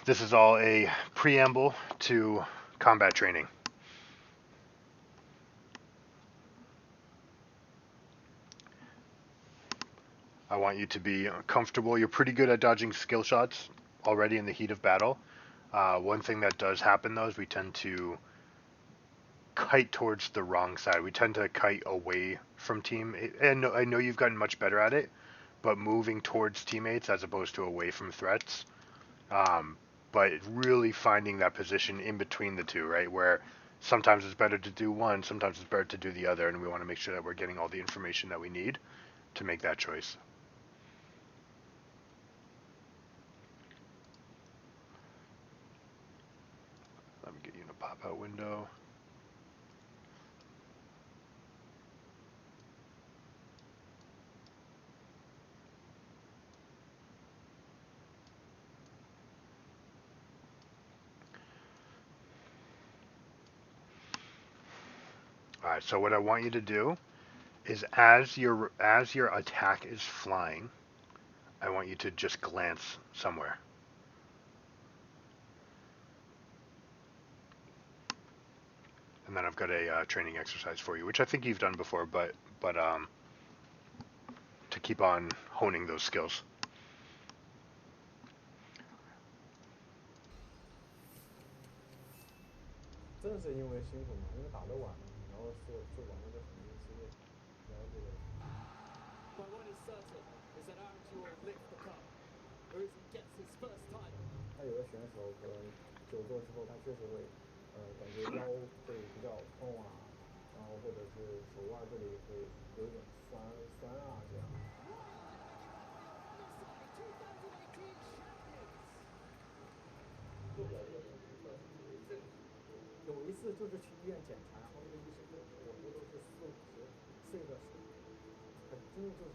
This is all a preamble to combat training. I want you to be comfortable. You're pretty good at dodging skill shots already in the heat of battle. One thing that does happen though is we tend to kite towards the wrong side. We tend to kite away from team. And I know you've gotten much better at it, but moving towards teammates as opposed to away from threats. But really finding that position in between the two, right? Where sometimes it's better to do one, sometimes it's better to do the other, and we want to make sure that we're getting all the information that we need to make that choice. Let me get you in a pop-out window. All right, so what I want you to do is as your attack is flying, I want you to just glance somewhere. And then I've got a training exercise for you, which I think you've done before, but to keep on honing those skills. 正是因为辛苦嘛，因为打得晚嘛，然后是玩了个很多职业，然后这个。But what is certain is that Archie will lift the cup. Uzi gets his first title. 他有的选手可能久坐之后，他确实会，感觉腰会比较痛啊，然后或者是手腕这里会有点酸啊这样。有一次就是去医院检查，然后那个医生跟我说都是40、50岁的，很真的就是。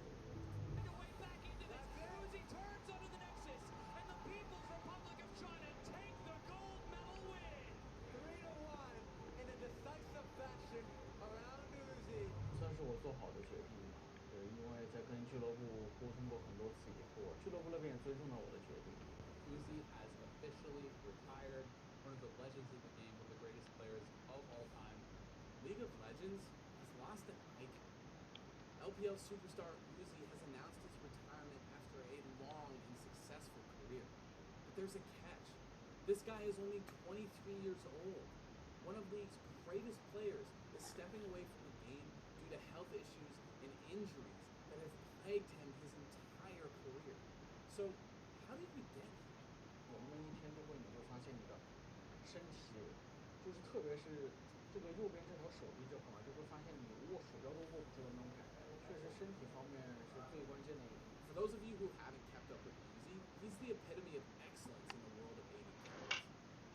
算是我做好的决定吧，对，因为在跟俱乐部沟通过很多次以后，俱乐部那边也尊重了我的决定。Uzi has officially retired, one of the legends of the game, one of the greatest players of all time. League of Legends has lost an icon. LPL superstar Uzi has announced his retirement after a long and successful career. But there's a catch. This guy is only 23 years old. One of League's greatest players is stepping away from the game due to health issues and injuries that have plagued him his entire career. So, how did we get here? 我们一天都会，你会发现你的身体，就是特别是这个右边这条手臂这块嘛，就会发现你握鼠标都握不住的那种感觉，确实身体方面是最关键的一点。For those of you who haven't kept up with Uzi, he's the epitome of excellence in the world of AD carries.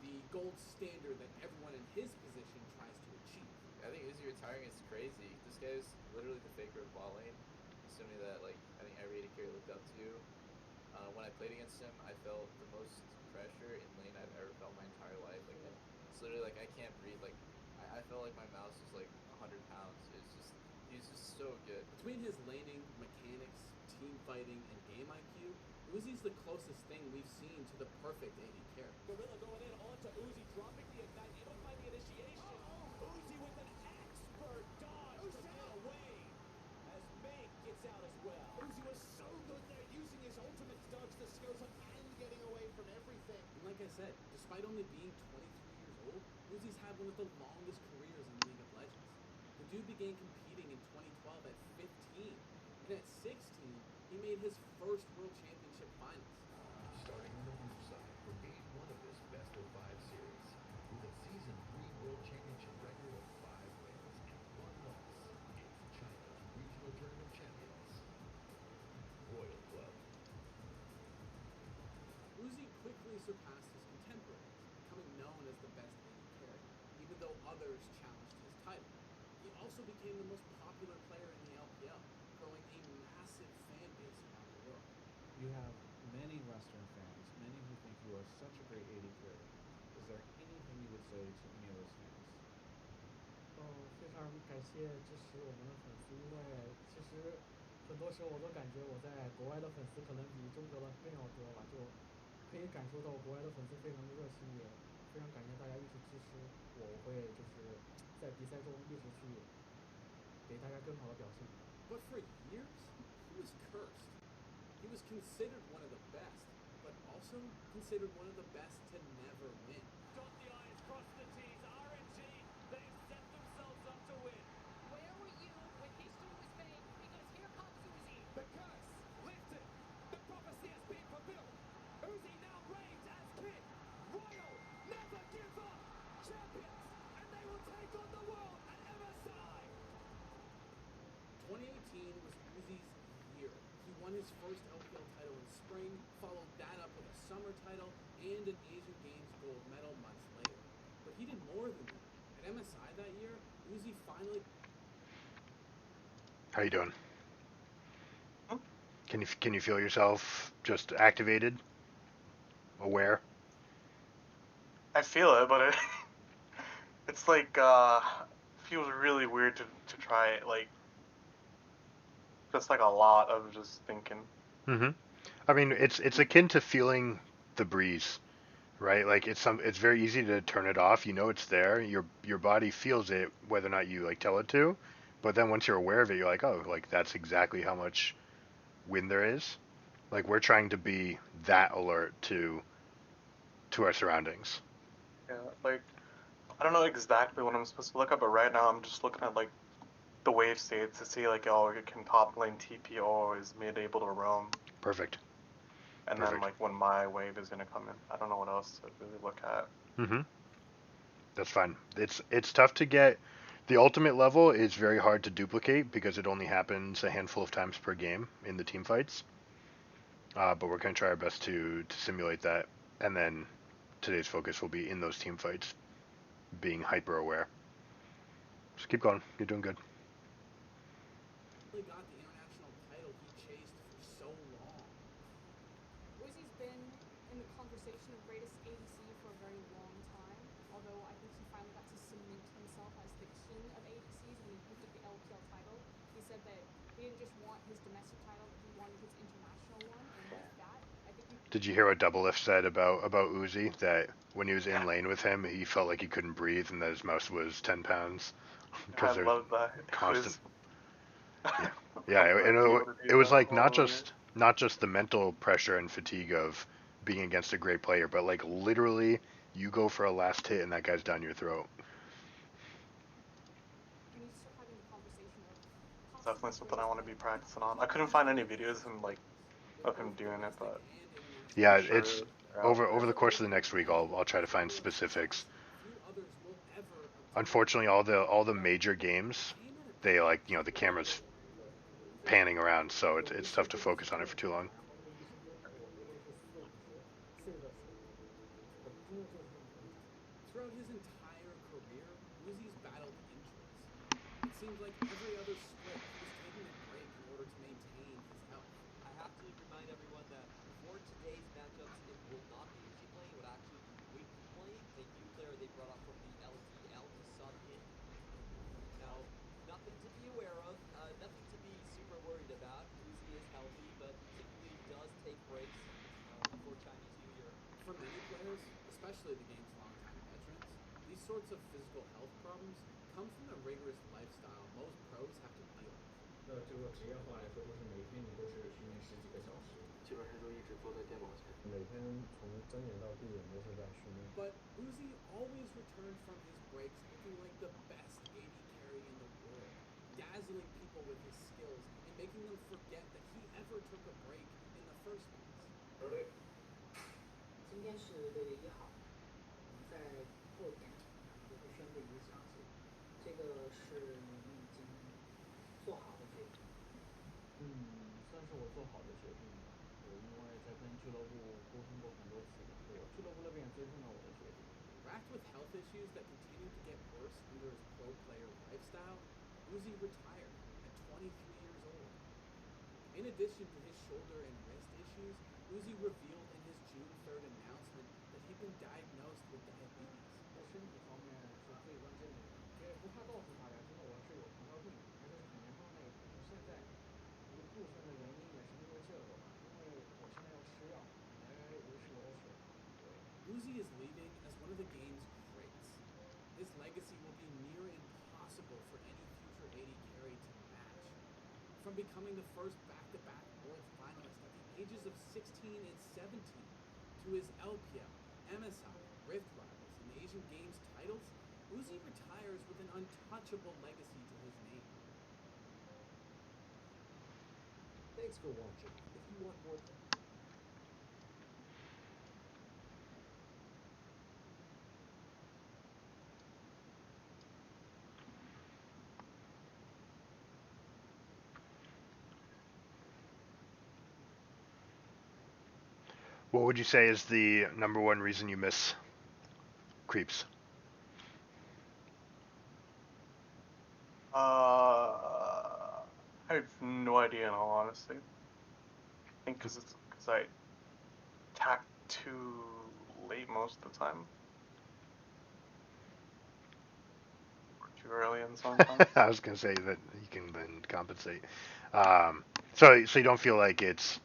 The gold standard that everyone in his position tries to achieve. I think Uzi retiring is crazy. This guy is literally the faker of bot lane. Somebody that I think every AD carry looked up to. When I played against him, I felt the most pressure in lane I've ever felt my entire life. It's literally I can't breathe. I felt like my mouse was 100 pounds. He's just so good. Between his laning, mechanics, team fighting, and game IQ, Uzi's the closest thing we've seen to the perfect AD carry. Gorilla going in onto Uzi, dropping the ignite, it'll find the initiation. Uzi with an expert dodge to get away as Meg gets out as well. Uzi was so good there, using his ultimate to dodge the skills up and getting away from everything. And like I said, despite only being 23 years old, Uzi's had one of the longest careers in League of Legends. The dude began competing in 2012 at 15, and at 16, he made his first World Championship finals. Starting on the blue side for game 1 of this best of 5 series, with a season 3 World Championship record of 5 wins and 1 loss against China's regional tournament champions, Royal Club. Uzi quickly surpassed his contemporaries, becoming known as the best AD carry, even though others challenged his title. He also became the most popular player in the LPL, growing a massive fan base around the world. You have many Western fans, many who think you are such a great AD carry. Is there anything you would say to any of those fans? 非常感谢支持我们的粉丝，因为其实很多时候我都感觉我在国外的粉丝可能比中国的更要多吧，就可以感受到国外的粉丝非常的热心，也非常感谢大家一直支持我，我会就是在比赛中一直去给大家更好的表现。But for years, he was cursed. He was considered one of the best, but also considered one of the best to never win. Dot the I's, cross the T's. RNG, they've set themselves up to win. Where were you when history was made? Because here comes Uzi. The curse lifted. The prophecy has been fulfilled. Uzi now reigns as king. Royal, never give up. Champions, and they will take on the world at MSI. 2018 was Uzi's year. He won his first LPL title in spring, followed that up with a summer title and an Asian Games gold medal months later. But he did more than that. At MSI that year, Uzi finally... How you doing? Can you feel yourself just activated? Aware? I feel it, but it's like feels really weird to try it. Like just like a lot of just thinking. Mm-hmm. I mean, it's akin to feeling the breeze, right? Like it's very easy to turn it off. You know it's there. Your body feels it, whether or not you like tell it to. But then once you're aware of it, you're like, oh, like that's exactly how much wind there is. Like we're trying to be that alert to our surroundings. Yeah, like I don't know exactly what I'm supposed to look at, but right now I'm just looking at like the wave states to see like, oh, it can top lane TPO, is mid able to roam, Perfect. and then like when my wave is gonna come in. I don't know what else to really look at. Mm-hmm. That's fine. It's tough to get. The ultimate level is very hard to duplicate because it only happens a handful of times per game in the team fights. But we're going to try our best to simulate that, and then today's focus will be in those team fights, being hyper aware. Just keep going. You're doing good. got the international title he chased for so long. Uzi's been in the conversation of greatest ADC for a very long time, although I think he finally got to cement himself as the king of ADCs when he picked up the LPL title. He said that he didn't just want his domestic title, but he wanted his international one, and with that, I think he... Did you hear what Double Lift said about Uzi? That when he was in lane with him, he felt like he couldn't breathe, and that his mouse was 10 pounds. I love that. Constant. Yeah, yeah, and it was like not just the mental pressure and fatigue of being against a great player, but like literally, you go for a last hit and that guy's down your throat. We need to start having the conversation of... It's definitely something I want to be practicing on. I couldn't find any videos of him doing it, but yeah, I'm sure it's over the course of the next week. I'll try to find specifics. Unfortunately, all the major games, they like the camera's panning around, so it's tough to focus on it for too long. Throughout his entire career, Uzi's battled injuries. It seems like every other split, he was taking a break in order to maintain his health. I have to remind everyone that for today's matchups, it will not be Uzi playing, it would actually be Wiki playing, a new player they brought up from the LDL to sub in. Now, nothing to be aware of, nothing to be super worried about. Uzi is healthy, but typically does take breaks before Chinese New Year. For many players, especially the game's longtime veterans, these sorts of physical health problems come from the rigorous lifestyle most pros have to deal with. 这个职业化来说，就是每天你都是训练十几个小时，基本上就一直坐在电脑前。每天从睁眼到闭眼都是在训练。But Uzi always returned from his breaks looking like the best AD carry in the world, dazzling people with his skills and making them forget that he ever took a break in the first place. 今天是6月1号，我们在后天就会宣布一个消息，这个是你已经做好的决定。算是我做好的决定吧。我因为在跟俱乐部沟通过很多次，俱乐部那边也尊重了我的决定。Racked with health issues that continued to get worse under his pro player lifestyle, Uzi retired at 23 years old. In addition to his shoulder and wrist issues, Uzi revealed in his June 3rd announcement that he'd been diagnosed with diabetes. 在身体方面是最关键的，也不怕告诉大家，真的我是有糖尿病，而且是很严重的那一种。现在一部分的原因也是因为这个吧，因为我现在要吃药来维持我的血糖。Uzi is leaving as one of the game's greats. His legacy will be near impossible for any future AD carry to match. From becoming the first back-to-back Worlds finalist at the ages of 16 and 17, to his LPL, MSI, Rift Rivals, and Asian Games titles, Uzi retires with an untouchable legacy to his name. Thanks for watching. If you want more What would you say is the number one reason you miss creeps? I have no idea in all honesty. I think because I attack too late most of the time. Or too early in sometimes. I was gonna say that you can then compensate. So you don't feel like it's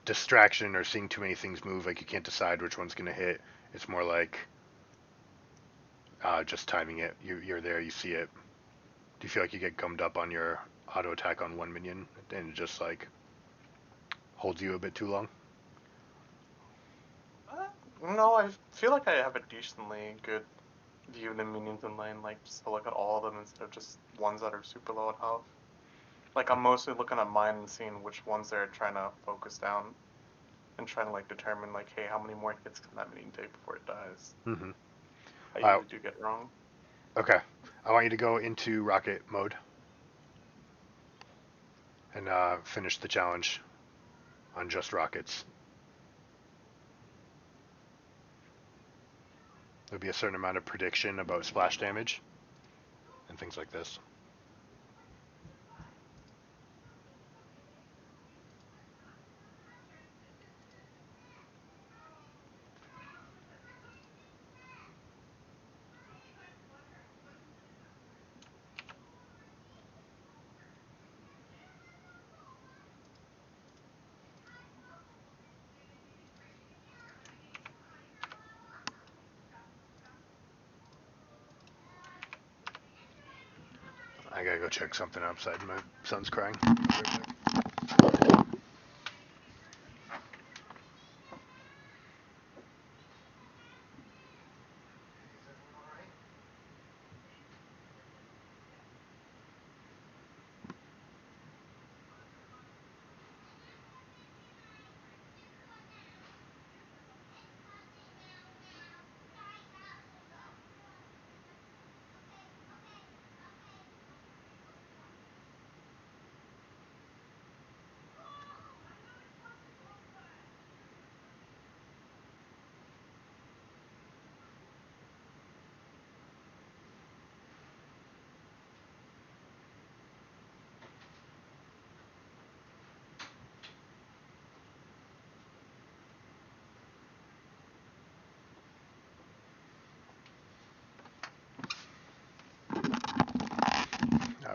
distraction or seeing too many things move, like you can't decide which one's gonna hit. It's more like just timing it. You're there, you see it. Do you feel like you get gummed up on your auto attack on one minion and it just like holds you a bit too long? No, I feel like I have a decently good view of the minions in lane, like just to look at all of them instead of just ones that are super low at health. Like I'm mostly looking at mine and seeing which ones they're trying to focus down and trying to like determine like, hey, how many more hits can that minion take before it dies? Mm-hmm. I usually do get it wrong. Okay. I want you to go into rocket mode and finish the challenge on just rockets. There'll be a certain amount of prediction about splash damage and things like this. I gotta go check something outside. My son's crying.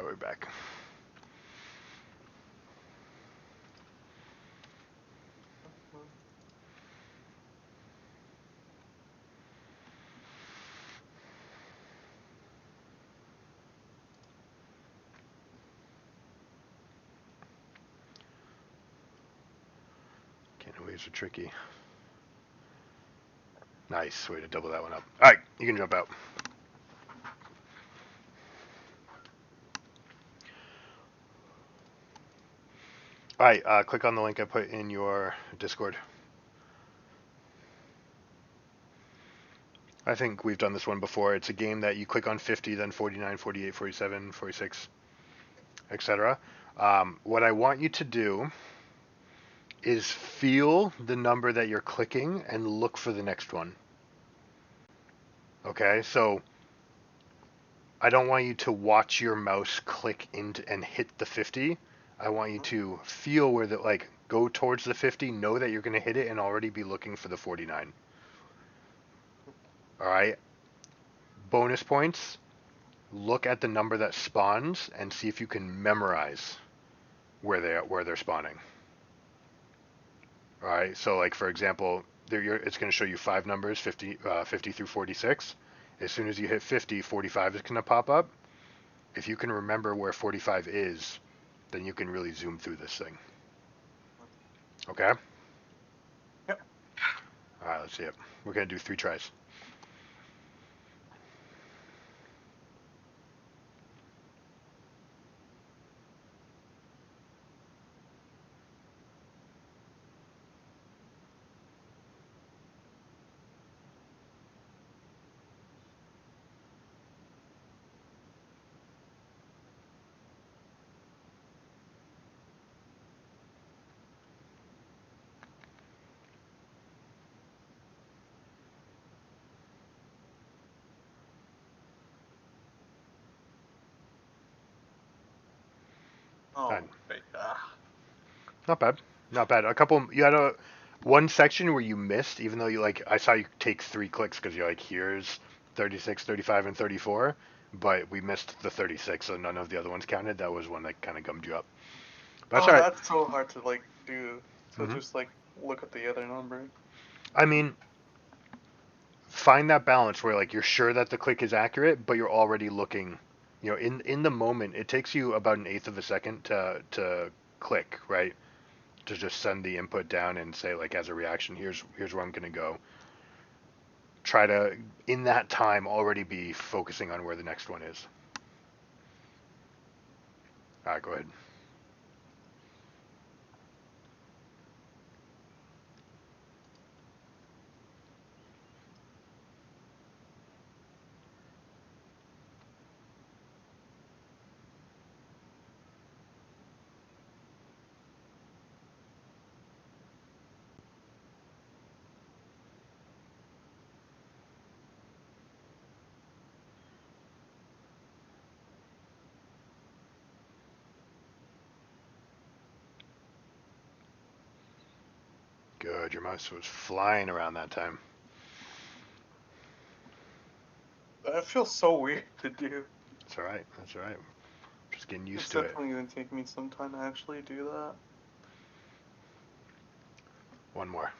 We're back. Cannon waves are tricky. Nice, way to double that one up. Alright, you can jump out. Alright, click on the link I put in your Discord. I think we've done this one before. It's a game that you click on 50, then 49, 48, 47, 46, etc. What I want you to do is feel the number that you're clicking and look for the next one. Okay, so I don't want you to watch your mouse click into and hit the 50. I want you to feel where the, like, go towards the 50, know that you're going to hit it, and already be looking for the 49. Alright? Bonus points. Look at the number that spawns and see if you can memorize where they're spawning. Alright, so like for example, it's going to show you 5 numbers, 50 through 46. As soon as you hit 50, 45 is going to pop up. If you can remember where 45 is, then you can really zoom through this thing. Okay? Yep. All right, let's see it. We're going to do 3 tries. Oh, Fine. wait, Not bad. Not bad. You had one section where you missed, even though I saw you take 3 clicks because you're like, here's 36, 35, and 34, but we missed the 36, so none of the other ones counted. That was one that kind of gummed you up. But that's all right. That's so hard to like do. So Mhm. just like look at the other number. I mean, find that balance where like you're sure that the click is accurate, but you're already looking, in the moment. It takes you about 1/8 of a second to click, right? To just send the input down and say like as a reaction, here's where I'm gonna go. Try to in that time already be focusing on where the next one is. All right, go ahead. Good. Your mouse was flying around that time. That feels so weird to do. That's all right. That's all right. Just getting used It's to it. definitely gonna take me some time to actually do that. One more.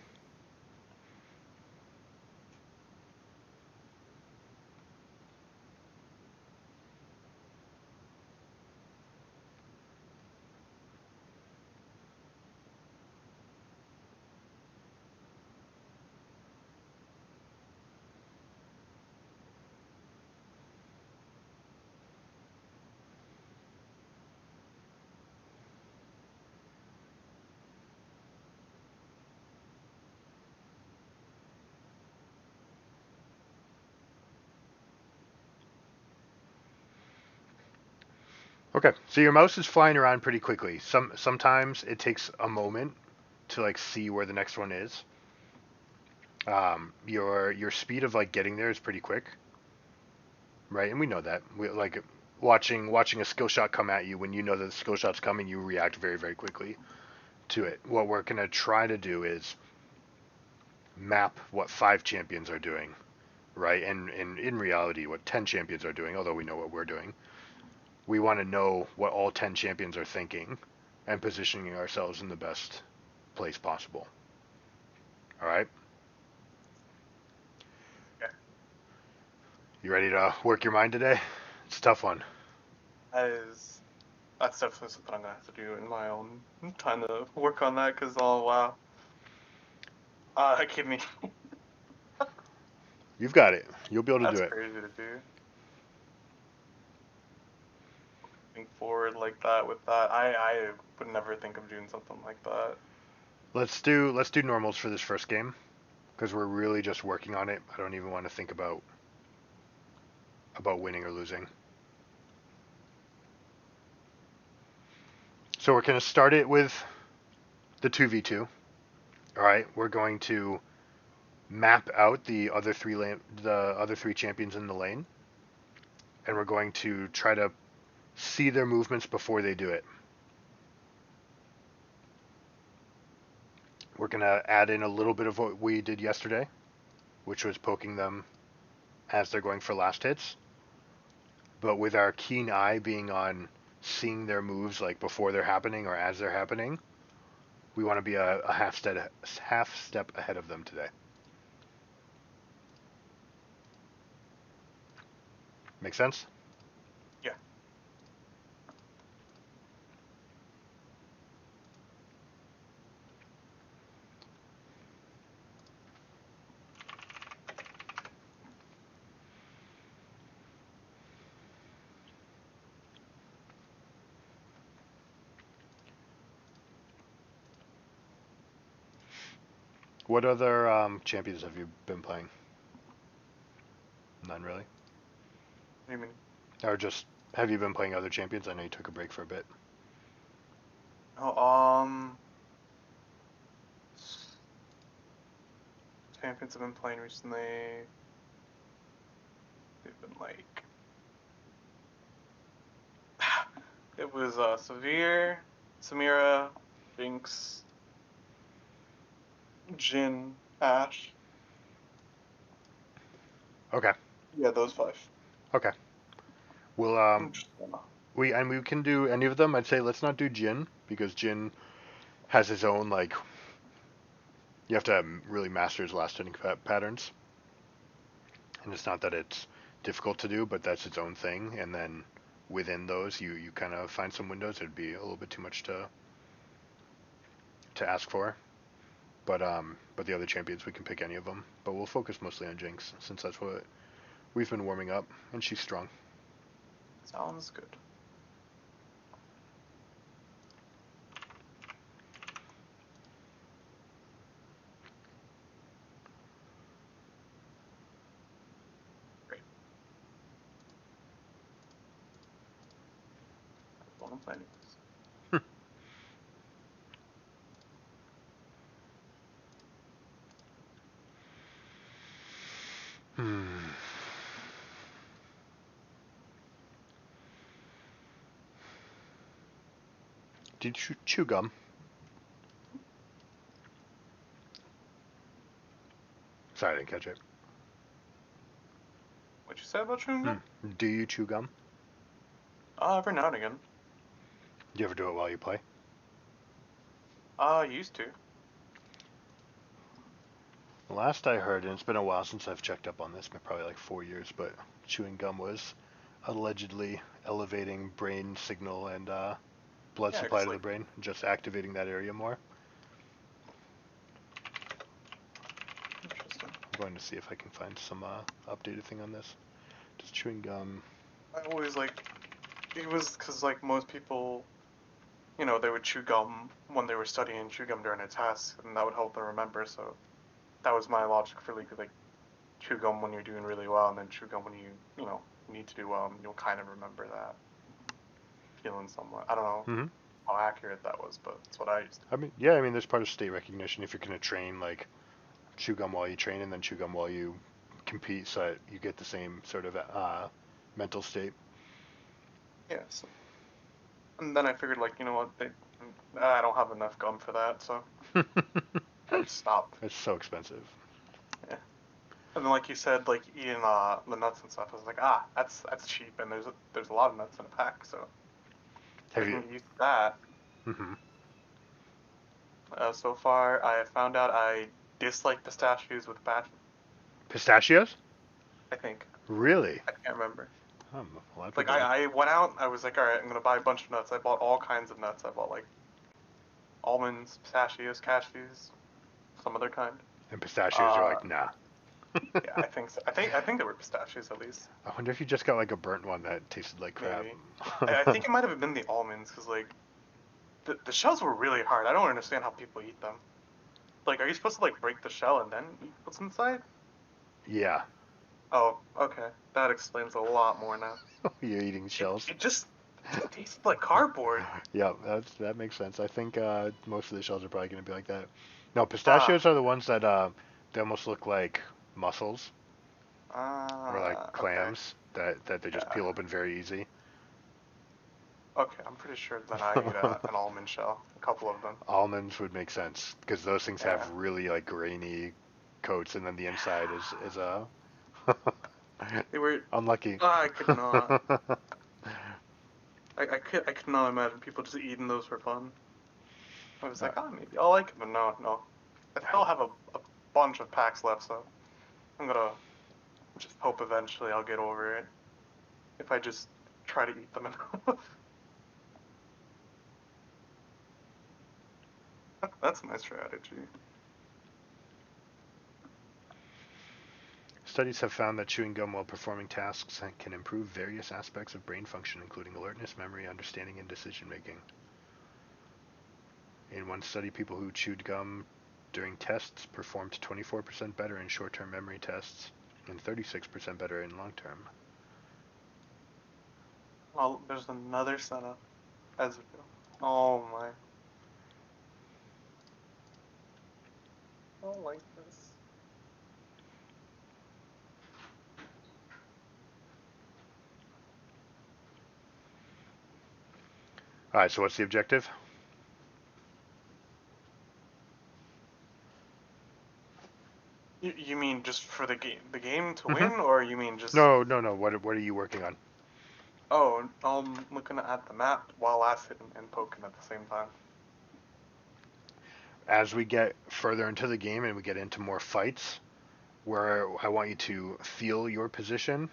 Okay, so your mouse is flying around pretty quickly. Sometimes it takes a moment to like see where the next one is. Your speed of like getting there is pretty quick, right? And we know that. We like watching a skill shot come at you. When you know that the skill shot's coming, you react very very quickly to it. What we're gonna try to do is map what 5 champions are doing, right? And in reality, what 10 champions are doing. Although we know what we're doing. We want to know what all 10 champions are thinking and positioning ourselves in the best place possible. All right? Okay. You ready to work your mind today? It's a tough one. That's definitely something I'm gonna have to do in my own time to work on that. Cause oh wow, give me. You've got it. You'll be able to That's do it. crazy to do. Think forward like that with that. I would never think of doing something like that. Let's do normals for this first game because we're really just working on it. I don't even want to think about winning or losing. So we're going to start it with the 2v2. All right, we're going to map out the other 3 champions in the lane, and we're going to try to see their movements before they do it. We're going to add in a little bit of what we did yesterday, which was poking them as they're going for last hits, but with our keen eye being on seeing their moves like before they're happening or as they're happening. We want to be a half step ahead of them today. Make sense? Yeah. What other champions have you been playing? None really. What do you mean? Or just have you been playing other champions? I know you took a break for a bit. Oh, champions I've been playing recently. They've been like. It was Severe, Samira, Jinx, Jin, Ash. Okay. Yeah, those 5. Okay. We'll we can do any of them. I'd say let's not do Jin because Jin has his own like. You have to really master his last hitting patterns, and it's not that it's difficult to do, but that's its own thing. And then within those, you kind of find some windows. It'd be a little bit too much to ask for. But the other champions we can pick any of them. But we'll focus mostly on Jinx since that's what we've been warming up, and she's strong. Sounds good. Great. Well, I'm planning this. Did you chew gum? Sorry, I didn't catch it. What'd you say about chewing gum? Do you chew gum? Every now and again. Do you ever do it while you play? Used to. Last I heard, and it's been a while since I've checked up on this, probably like 4 years, but chewing gum was allegedly elevating brain signal and blood supply to the brain, just activating that area more. Interesting. I'm going to see if I can find some updated thing on this. Does chewing gum... I always it was because most people, they would chew gum when they were studying, chew gum during a test, and that would help them remember, so that was my logic for chew gum when you're doing really well, and then chew gum when you need to do well, and you'll kind of remember that feeling somewhat. I don't know how accurate that was, but that's what I used to do. I mean, there's part of state recognition if you're going to train, chew gum while you train and then chew gum while you compete so that you get the same sort of mental state. Yeah, so, and then I figured, you know what, I don't have enough gum for that, so I just stopped. It's so expensive. Yeah. And then, like you said, eating the nuts and stuff, I was like, that's cheap, and there's a lot of nuts in a pack, so Have I you can use that. So far, I have found out I dislike pistachios with passion. Pistachios? I think. Really? I can't remember. Well, I went out, I was like, alright, I'm gonna buy a bunch of nuts. I bought all kinds of nuts. I bought, almonds, pistachios, cashews, some other kind. And pistachios are like, nah. Yeah, I think so. I think they were pistachios at least. I wonder if you just got a burnt one that tasted like crap. Maybe. I think it might have been the almonds, because the shells were really hard. I don't understand how people eat them. Are you supposed to break the shell and then eat what's inside? Yeah. Oh, okay. That explains a lot more now. You're eating shells. It tastes like cardboard. Yeah, that makes sense. I think most of the shells are probably going to be like that. No, pistachios are the ones that they almost look like mussels or clams that they just peel open very easy. Okay, I'm pretty sure that I eat an almond shell, a couple of them. Almonds would make sense because those things have really grainy coats, and then the inside is They were unlucky. I could not. I could not imagine people just eating those for fun. I was like, maybe I'll like it, but no. I still have a bunch of packs left, so I'm gonna just hope eventually I'll get over it. if I just try to eat them enough. That's a nice strategy. Studies have found that chewing gum while performing tasks can improve various aspects of brain function, including alertness, memory, understanding, and decision making. In one study, people who chewed gum during tests performed 24% better in short-term memory tests and 36% better in long-term. Oh, there's another setup. As oh my. I don't like this. Alright, so what's the objective? You mean just for the game to win, or you mean just? No. What are you working on? Oh, I'm looking at the map while acid and poking at the same time. As we get further into the game and we get into more fights, where I want you to feel your position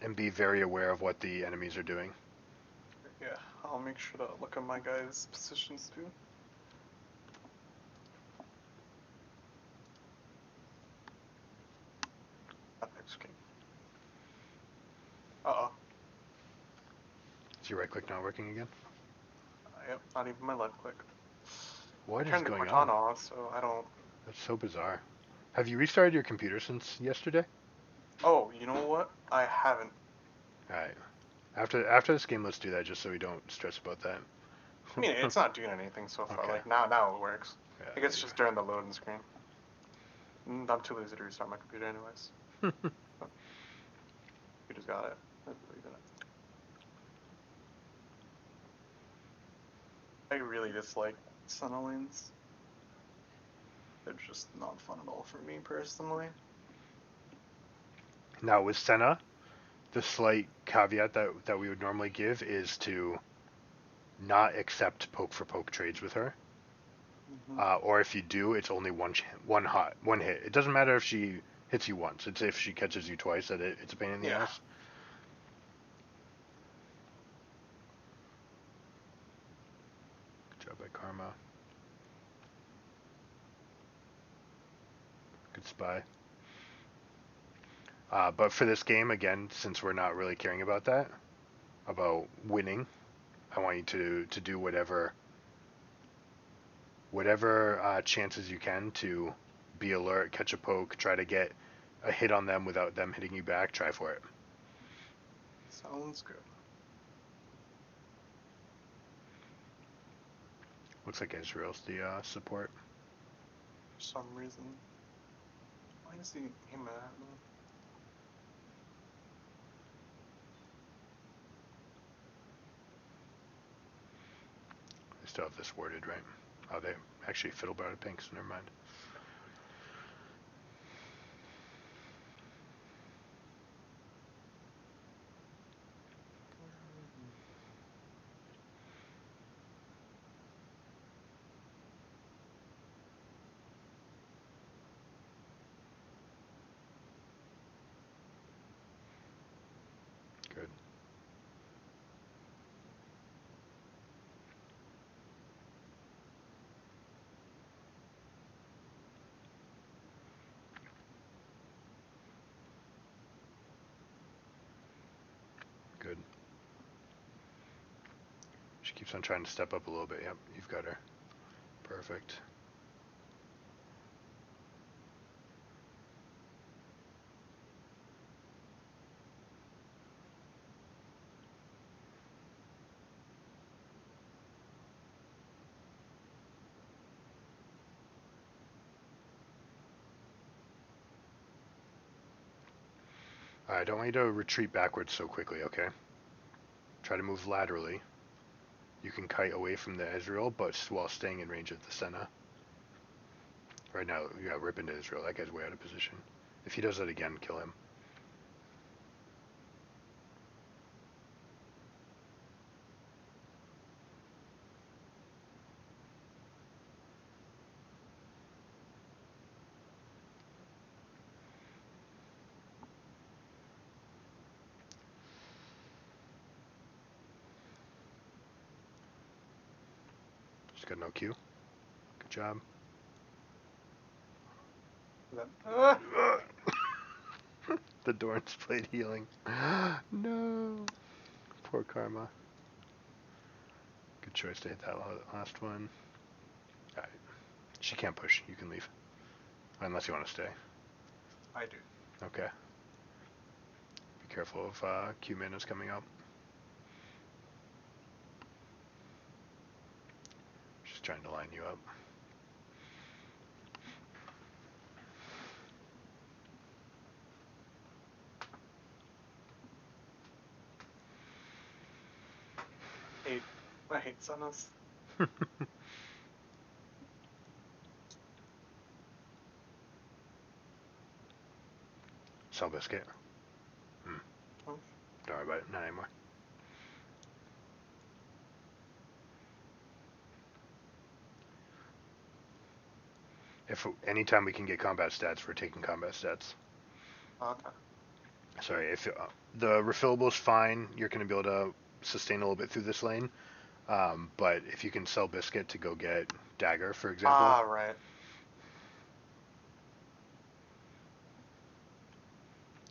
and be very aware of what the enemies are doing. Yeah, I'll make sure to look at my guys' positions too. Okay. Uh-oh. Is your right click not working again? Yep, not even my left click. What I is turned the going Cortana on? off, so I don't... That's so bizarre. Have you restarted your computer since yesterday? Oh, you know what? I haven't. Alright. After this game, let's do that just so we don't stress about that. I mean, it's not doing anything so far. Okay. Like, now it works. Yeah, I guess it's just during the loading screen. I'm too lazy to restart my computer anyways. You just got it. I believe in it. I really dislike Senna lanes. They're just not fun at all for me personally. Now with Senna, the slight caveat that we would normally give is to not accept poke for poke trades with her. Or if you do, it's only one hit. It doesn't matter if she hits you once. It's if she catches you twice that it's a pain in the ass. Good job by Karma. Good spy. But for this game, again, since we're not really caring about that, about winning, I want you to do whatever chances you can to be alert, catch a poke, try to get a hit on them without them hitting you back. Try for it. Sounds good. Looks like Israel's the support. For some reason. Why is he aiming at me? They still have this worded, right? Oh, they actually fiddle about it pink, so never mind. Good. Good. She keeps on trying to step up a little bit. Yep, you've got her. Perfect. Alright, I don't want you to retreat backwards so quickly, okay? Try to move laterally. You can kite away from the Ezreal, but while staying in range of the Senna. Right now, you got rip into Ezreal. That guy's way out of position. If he does that again, kill him. She's got no Q. Good job. The Dorn's played healing. No. Poor Karma. Good choice to hit that last one. Alright. She can't push. You can leave. Unless you want to stay. I do. Okay. Be careful of Q mana's coming up. She's trying to line you up. I hate Sunnus. Sell biscuit. Oh. Don't worry about it. Not anymore. If anytime we can get combat stats, we're taking combat stats. Okay. Sorry, if the refillable's fine, you're going to be able to sustain a little bit through this lane. But if you can sell biscuit to go get dagger, for example. Ah, right.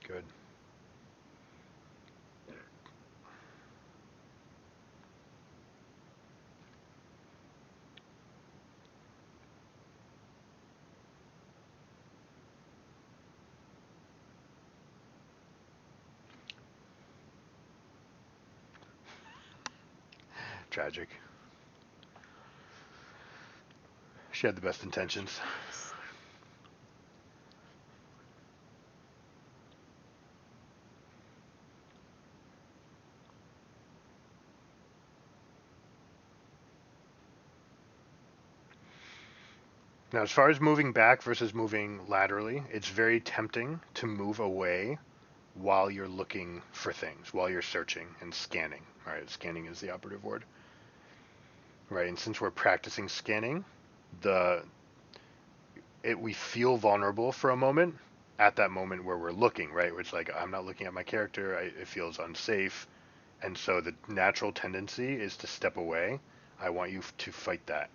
Good. Tragic. She had the best intentions. Now, as far as moving back versus moving laterally, it's very tempting to move away while you're looking for things, while you're searching and scanning. All right, scanning is the operative word. Right, and since we're practicing scanning, we feel vulnerable for a moment at that moment where we're looking, right? Where it's like, I'm not looking at my character, it feels unsafe. And so the natural tendency is to step away. I want you to fight that.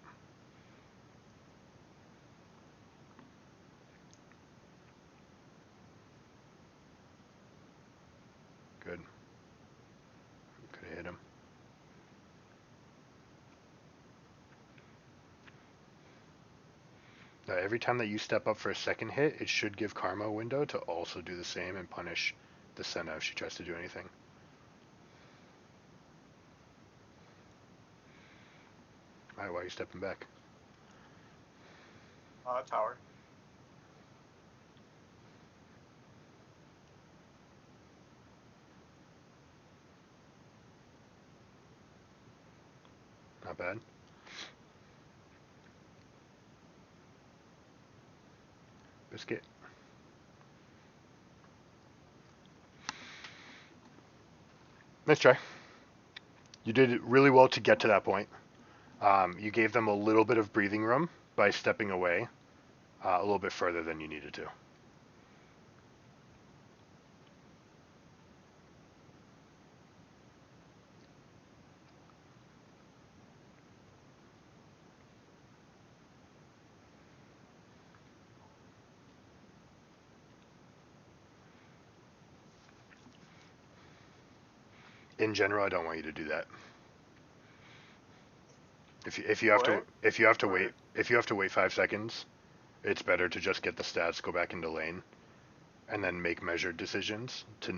Good. Could have hit him. Now, every time that you step up for a second hit, it should give Karma a window to also do the same and punish the Senna if she tries to do anything. Alright, why are you stepping back? Tower. Not bad. Biscuit. Nice try. You did really well to get to that point. You gave them a little bit of breathing room by stepping away a little bit further than you needed to. In general, I don't want you to do that. If you have to wait 5 seconds, it's better to just get the stats, go back into lane, and then make measured decisions to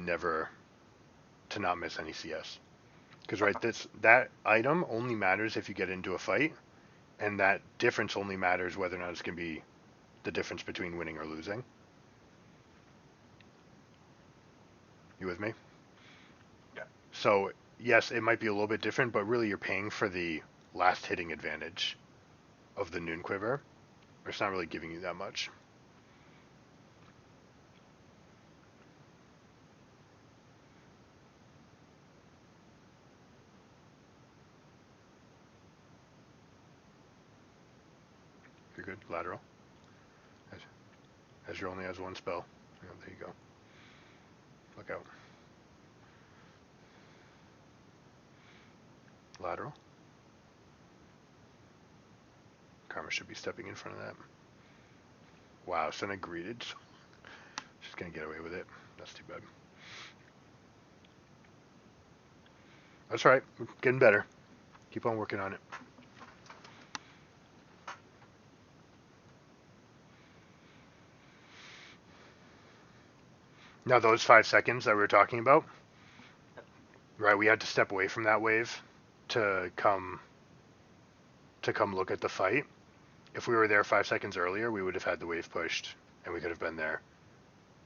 not miss any CS. Because that item only matters if you get into a fight, and that difference only matters whether or not it's going to be the difference between winning or losing. You with me? Yeah. So yes, it might be a little bit different, but really you're paying for the last hitting advantage of the Noon Quiver. It's not really giving you that much. You're good. Lateral. Ezreal only has one spell. Yeah, there you go. Look out. Lateral. Karma should be stepping in front of that. Wow, Senna greeted. She's going to get away with it. That's too bad. That's right. We're getting better. Keep on working on it. Now those 5 seconds that we were talking about, right? We had to step away from that wave to come look at the fight. If we were there 5 seconds earlier, we would have had the wave pushed, and we could have been there.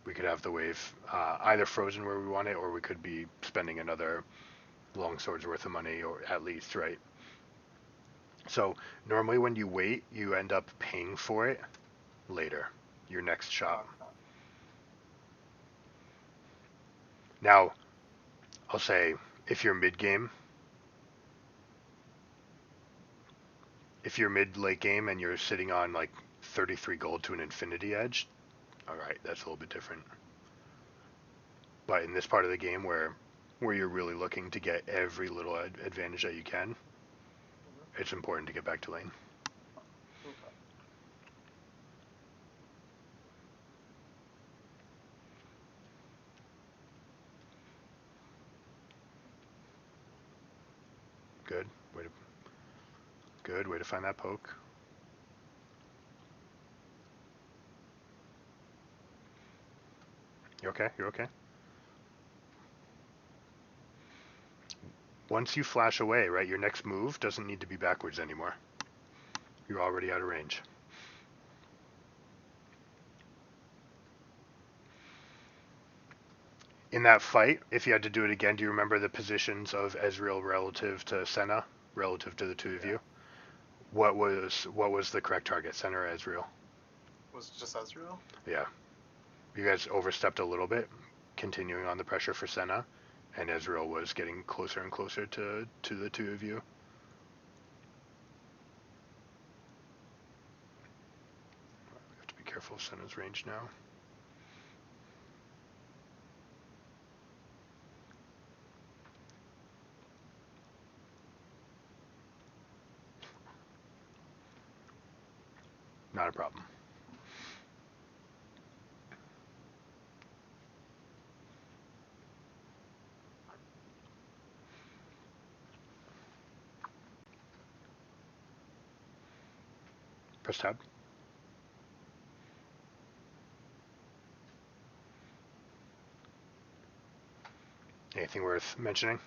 We could have the wave either frozen where we want it, or we could be spending another longsword's worth of money, or at least, right? So normally when you wait, you end up paying for it later, your next shot. Now, I'll say, if you're mid-game, if you're mid-late game and you're sitting on like 33 gold to an infinity edge, alright, that's a little bit different. But in this part of the game where you're really looking to get every little advantage that you can, it's important to get back to lane. Good. Way to find that poke. You okay? You're okay? Once you flash away, right, your next move doesn't need to be backwards anymore. You're already out of range. In that fight, if you had to do it again, do you remember the positions of Ezreal relative to Senna, relative to the two of you? What was the correct target, Senna or Ezreal? Was it just Ezreal? Yeah. You guys overstepped a little bit, continuing on the pressure for Senna, and Ezreal was getting closer and closer to the two of you. We have to be careful of Senna's range now. Not a problem. Press tab. Anything worth mentioning?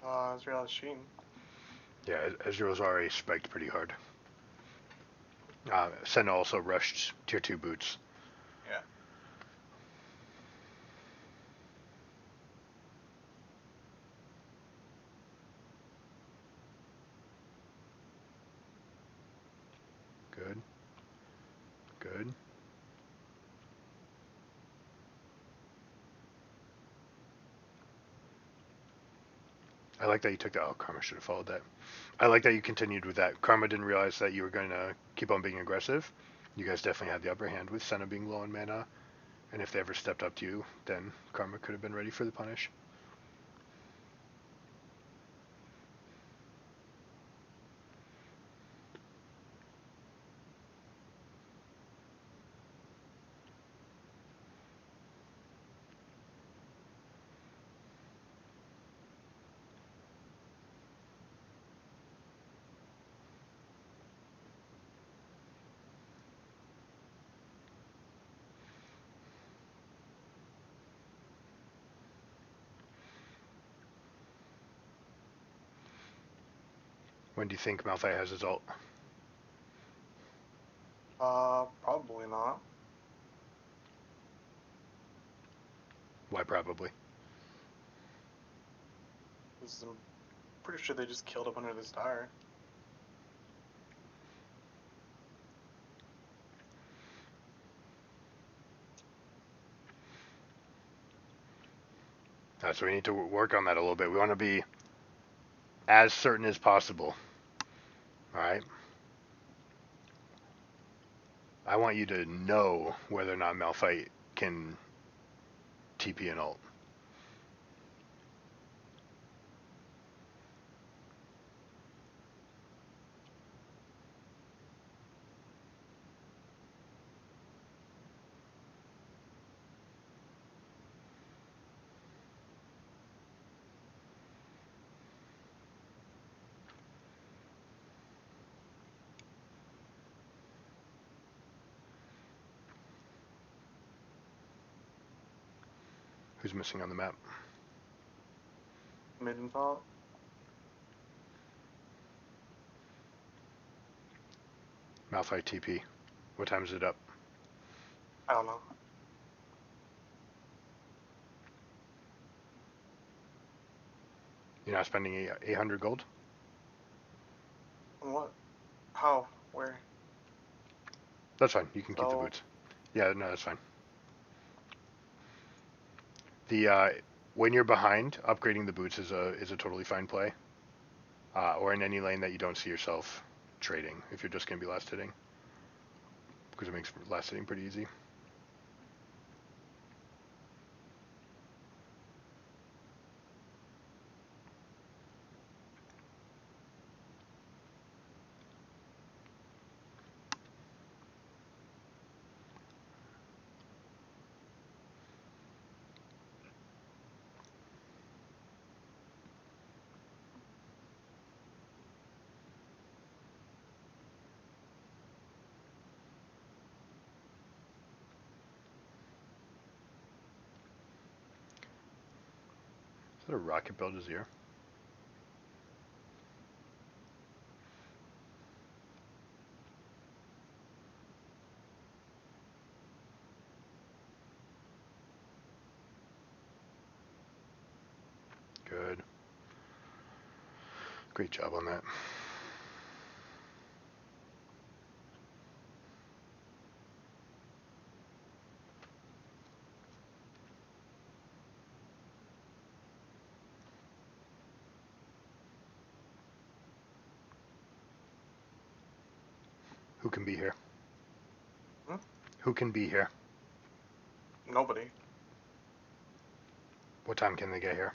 Ezreal Sheen. Yeah, Ezreal's already spiked pretty hard. Senna also rushed tier 2 boots. Yeah. Good. Good. I like that you took that. Oh, Karma should have followed that. I like that you continued with that. Karma didn't realize that you were going to keep on being aggressive. You guys definitely had the upper hand with Senna being low on mana. And if they ever stepped up to you, then Karma could have been ready for the punish. When do you think Malphite has his ult? Probably not. Why probably? Because I'm pretty sure they just killed him under this tower. So we need to work on that a little bit. We want to be as certain as possible. Alright? I want you to know whether or not Malphite can TP an ult. Who's missing on the map? Mid and top. Malphite TP. What time is it up? I don't know. You're not spending 800 gold? What? How? Where? That's fine. You can keep the So- boots. Yeah, no, that's fine. The when you're behind, upgrading the boots is a totally fine play. Or in any lane that you don't see yourself trading if you're just gonna be last hitting, because it makes last hitting pretty easy. Is that a rocket build Azir? Good. Great job on that. Who can be here? Hmm? Who can be here? Nobody. What time can they get here?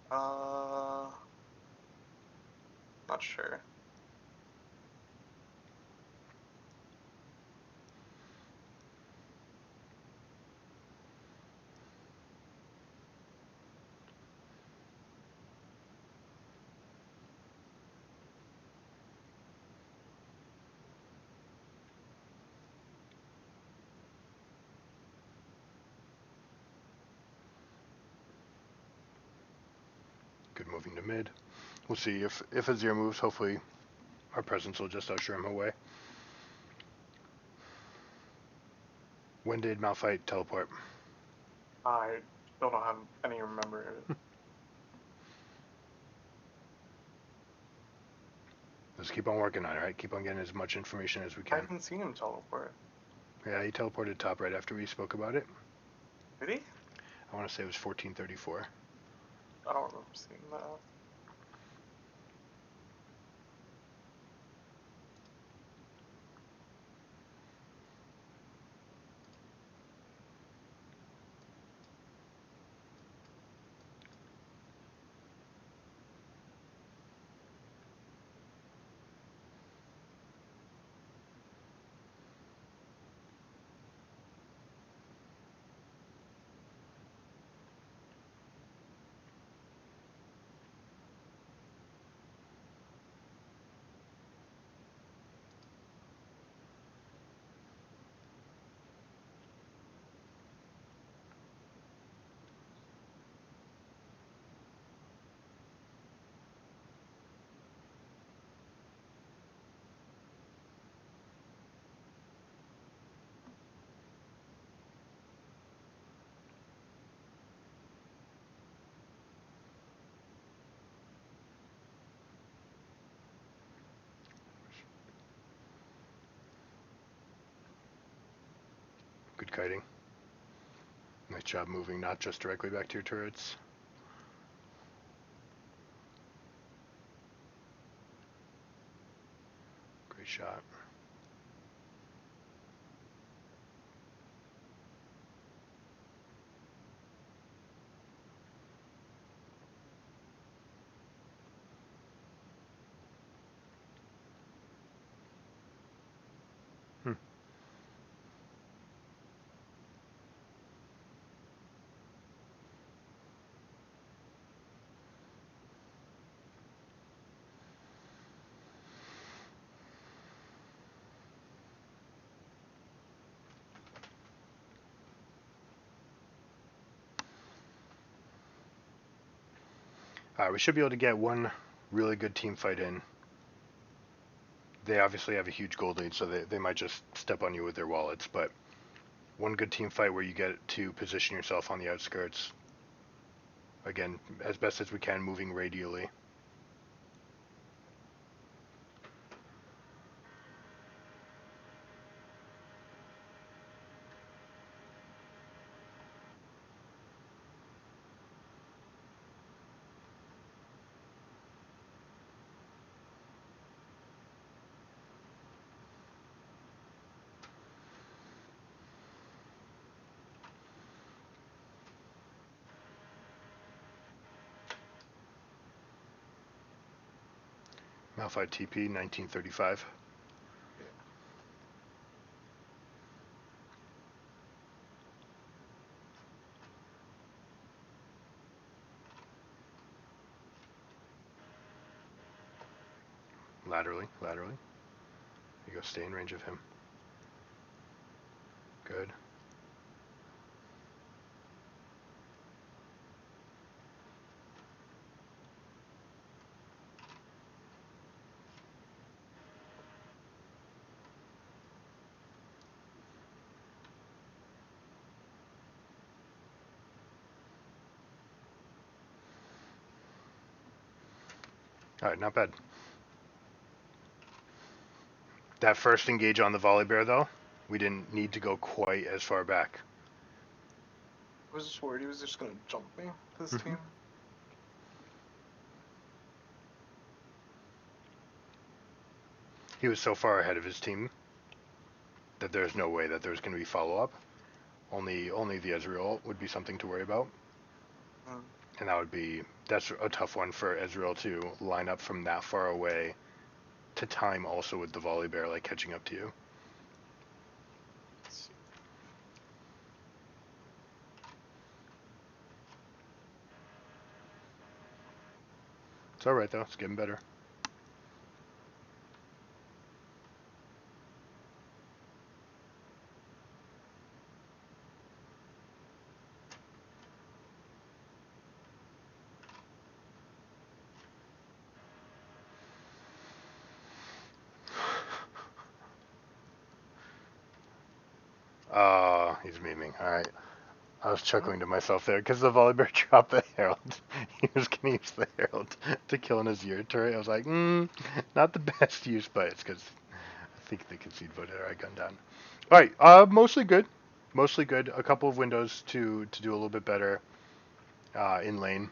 Not sure. Good moving to mid. We'll see if Azir moves. Hopefully, our presence will just usher him away. When did Malphite teleport? I don't know how any remember it. Let's keep on working on it, right? Keep on getting as much information as we I can. haven't seen him teleport. Yeah, he teleported top right after we spoke about it. Did he? I want to say it was 1434. I don't remember seeing that. Good kiting. Nice job moving, not just directly back to your turrets. Great shot. We should be able to get one really good team fight in. They obviously have a huge gold lead, so they might just step on you with their wallets, but one good team fight where you get to position yourself on the outskirts. Again, as best as we can, moving radially. Malphite TP, 1935. Laterally. You go, stay in range of him. Good. Alright, not bad. That first engage on the volley bear, though, we didn't need to go quite as far back. I was just worried he was just gonna jump me, this team. He was so far ahead of his team that there's no way that there's going to be follow-up. Only the Ezreal would be something to worry about. And that's a tough one for Ezreal to line up from that far away to time also with the volley bear like catching up to you. It's alright though, it's getting better. He's memeing. Alright. I was chuckling to myself there because the volley bear dropped the herald. He was going to use the herald to kill in his ear turret. I was like, not the best use, but it's because I think the concede voted our gun down. Alright, mostly good. Mostly good. A couple of windows to do a little bit better in lane.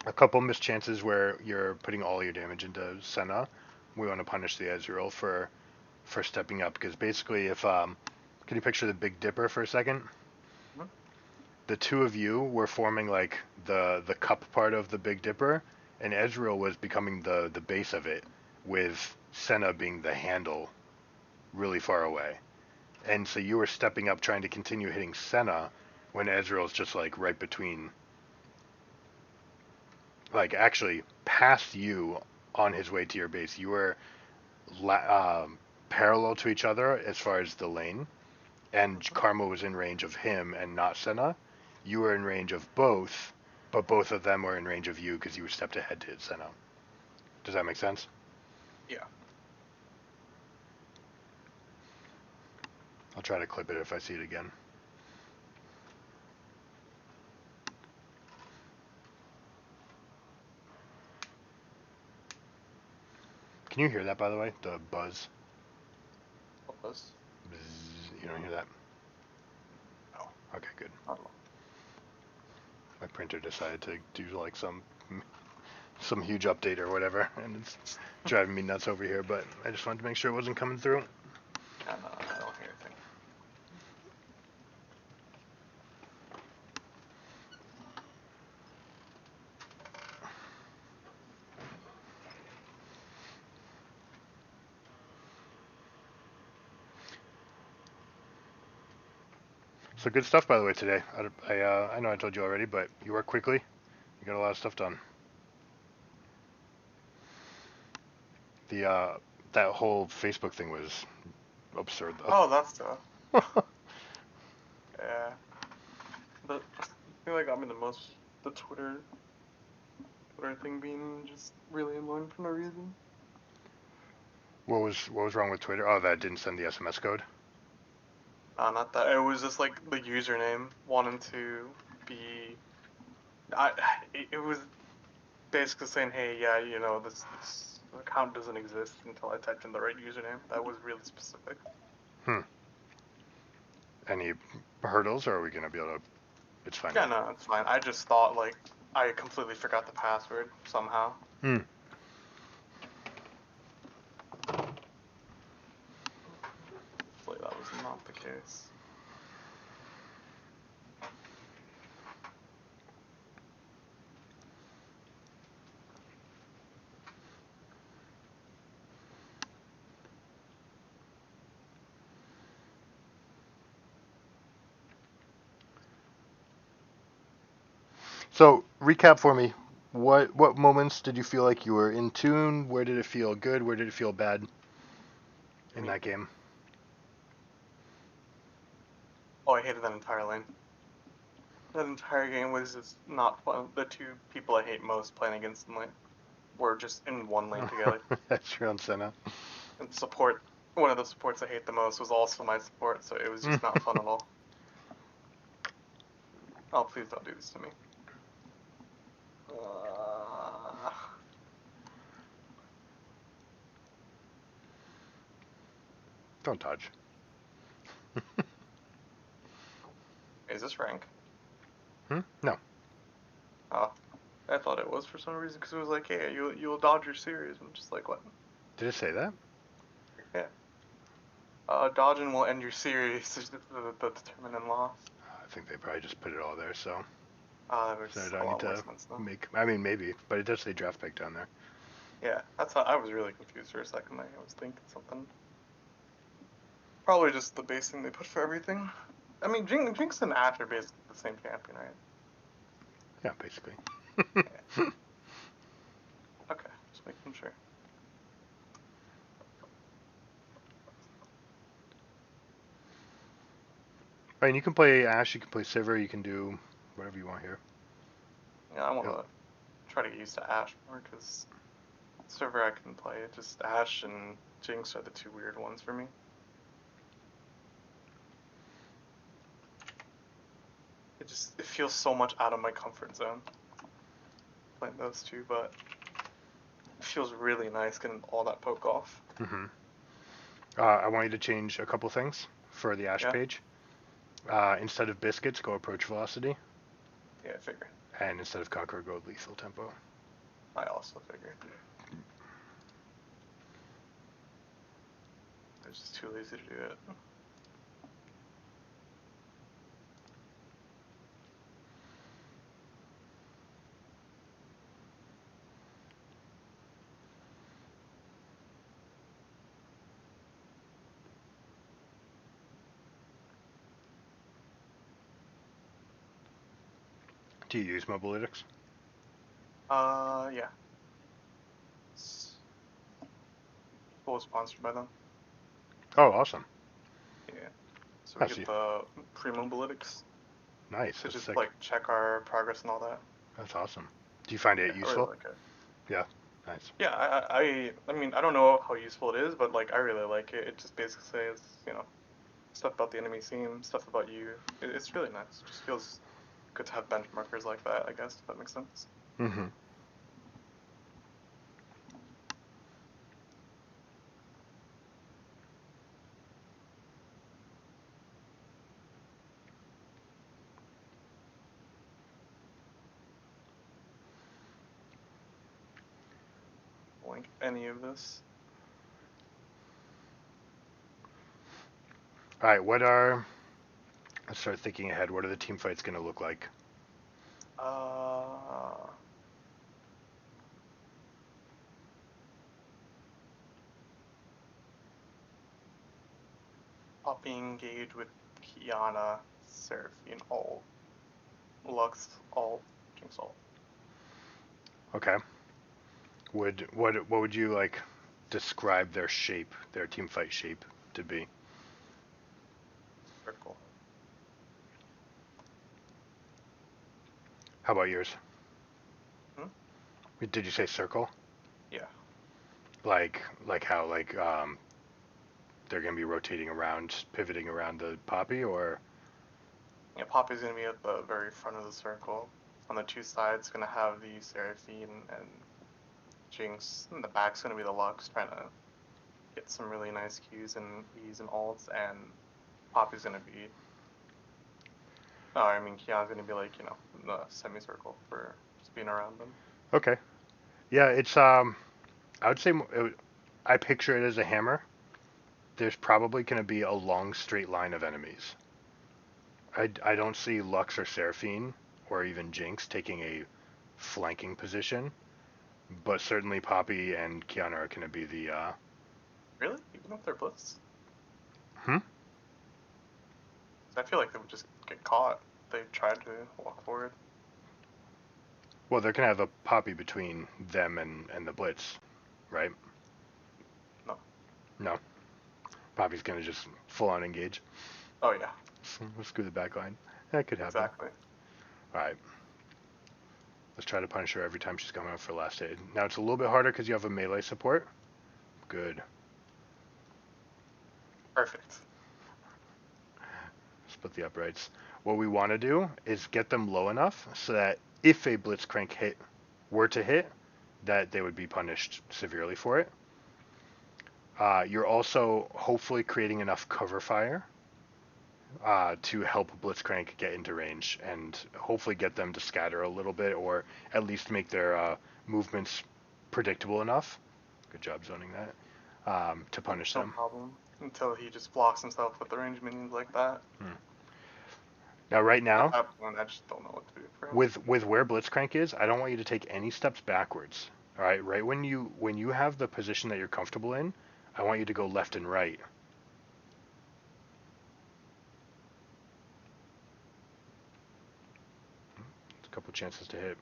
A couple missed chances where you're putting all your damage into Senna. We want to punish the Ezreal for stepping up because basically if can you picture the Big Dipper for a second? The two of you were forming like the cup part of the Big Dipper, and Ezreal was becoming the base of it, with Senna being the handle really far away. And so you were stepping up trying to continue hitting Senna when Ezreal's just like right between, like actually past you on his way to your base. You were parallel to each other as far as the lane, and Karma was in range of him and not Senna. You were in range of both, but both of them were in range of you because you were stepped ahead to hit Senna. Does that make sense? Yeah. I'll try to clip it if I see it again. Can you hear that, by the way? The buzz? What buzz? Bzz. You don't hear that? No. Okay, good. Not at all. My printer decided to do like some huge update or whatever, and it's driving me nuts over here, but I just wanted to make sure it wasn't coming through. Yeah, no, I don't hear anything. So good stuff, by the way, today. I know I told you already, but you work quickly. You got a lot of stuff done. That whole Facebook thing was absurd, though. Oh, that's tough. Yeah. The thing that got me the most, the Twitter Twitter thing being just really annoying for no reason. What was wrong with Twitter? Oh, that didn't send the SMS code. Not that. It was just like the username wanting to be. It was basically saying, hey, yeah, you know, this account doesn't exist until I typed in the right username. That was really specific. Any hurdles, or are we gonna be able to? It's fine. Yeah, no, it's fine. I just thought like I completely forgot the password somehow. Hmm. Hopefully that was not the case. So recap for me. What moments did you feel like you were in tune? Where did it feel good? Where did it feel bad in that game? Oh, I hated that entire lane. That entire game was just not fun. The two people I hate most playing against in lane were just in one lane together. That's true on Senna. And support, one of the supports I hate the most was also my support, so it was just not fun at all. Oh, please don't do this to me. Don't dodge. Is this rank? No. Oh, I thought it was for some reason because it was like, hey, you'll dodge your series. I'm just like, what? Did it say that? Yeah. Dodging will end your series. The determinant loss. I think they probably just put it all there, so. That makes So I a don't lot need more to sense now. make. I mean, maybe, but it does say draft pick down there. Yeah, that's how I was really confused for a second. I was thinking something. Probably just the base thing they put for everything. I mean, Jinx and Ash are basically the same champion, right? Yeah, basically. Okay, just making sure. I mean, you can play Ash, you can play Sivir, you can do whatever you want here. Yeah, I want to try to get used to Ash more because server I can play. Just Ash and Jinx are the two weird ones for me. It feels so much out of my comfort zone playing those two, but it feels really nice getting all that poke off. I want you to change a couple things for the Ash Yeah. page. Instead of biscuits, go approach velocity. Yeah, I figured. And instead of conquer, go lethal tempo. I also figured. I was just too lazy to do it. Do you use Mobilytics? Yeah. Full sponsored by them. Oh, awesome. Yeah. So we I get see. the pre-mobilytics Nice. to That's just sick. like check our progress and all that. That's awesome. Do you find it Yeah, I useful? really like it. Yeah. Nice. Yeah, I mean, I don't know how useful it is, but like I really like it. It just basically says, you know, stuff about the enemy team, stuff about you. It's really nice. It just feels good to have benchmarkers like that, I guess, if that makes sense. Mm-hmm. Link any of this. All right. Let's start thinking ahead. What are the team fights going to look like? Poppy engage with Kiana, Seraphine ult, Lux ult, Jinx ult. Okay. What would you like describe their shape, their team fight shape to be? Circle. How about yours? Did you say circle? Yeah. Like how they're gonna be rotating around, pivoting around the Poppy, or Yeah, Poppy's gonna be at the very front of the circle. On the two sides, gonna have the Seraphine and Jinx. And the back's gonna be the Lux, trying to get some really nice Qs and E's and ults. And Poppy's gonna be. I mean, Kiana's gonna be like, in the semicircle for just being around them. okay? Yeah, it's I would say I picture it as a hammer. There's probably gonna be a long straight line of enemies. I don't see Lux or Seraphine or even Jinx taking a flanking position, but certainly Poppy and Kiana are going to be the. Really? Even if they're blitzed? Hmm? I feel like they would just get caught. They tried to walk forward. Well, they're going to have a Poppy between them and the Blitz, right? No. No. Poppy's going to just full on engage. Oh, yeah. Screw the back line. That could happen. Exactly. Alright. Let's try to punish her every time she's coming out for last aid. Now it's a little bit harder because you have a melee support. Good. Perfect. Split the uprights. What we want to do is get them low enough so that if a Blitzcrank hit were to hit, that they would be punished severely for it. You're also hopefully creating enough cover fire to help Blitzcrank get into range and hopefully get them to scatter a little bit or at least make their movements predictable enough. Good job zoning that. To punish them. No problem. Until he just blocks himself with the range minions like that. Now, right now, At that point, I just don't know what to do for him. with where Blitzcrank is, I don't want you to take any steps backwards. All right, right when you have the position that you're comfortable in, I want you to go left and right. A couple chances to hit.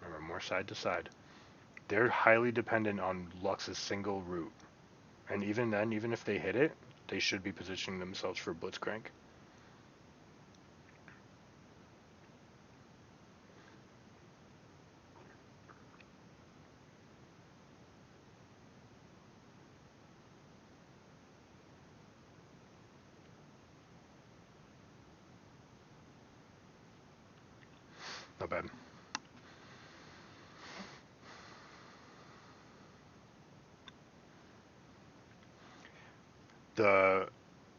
Remember, more side to side. They're highly dependent on Lux's single route. And even then, even if they hit it, they should be positioning themselves for Blitzcrank. Not bad.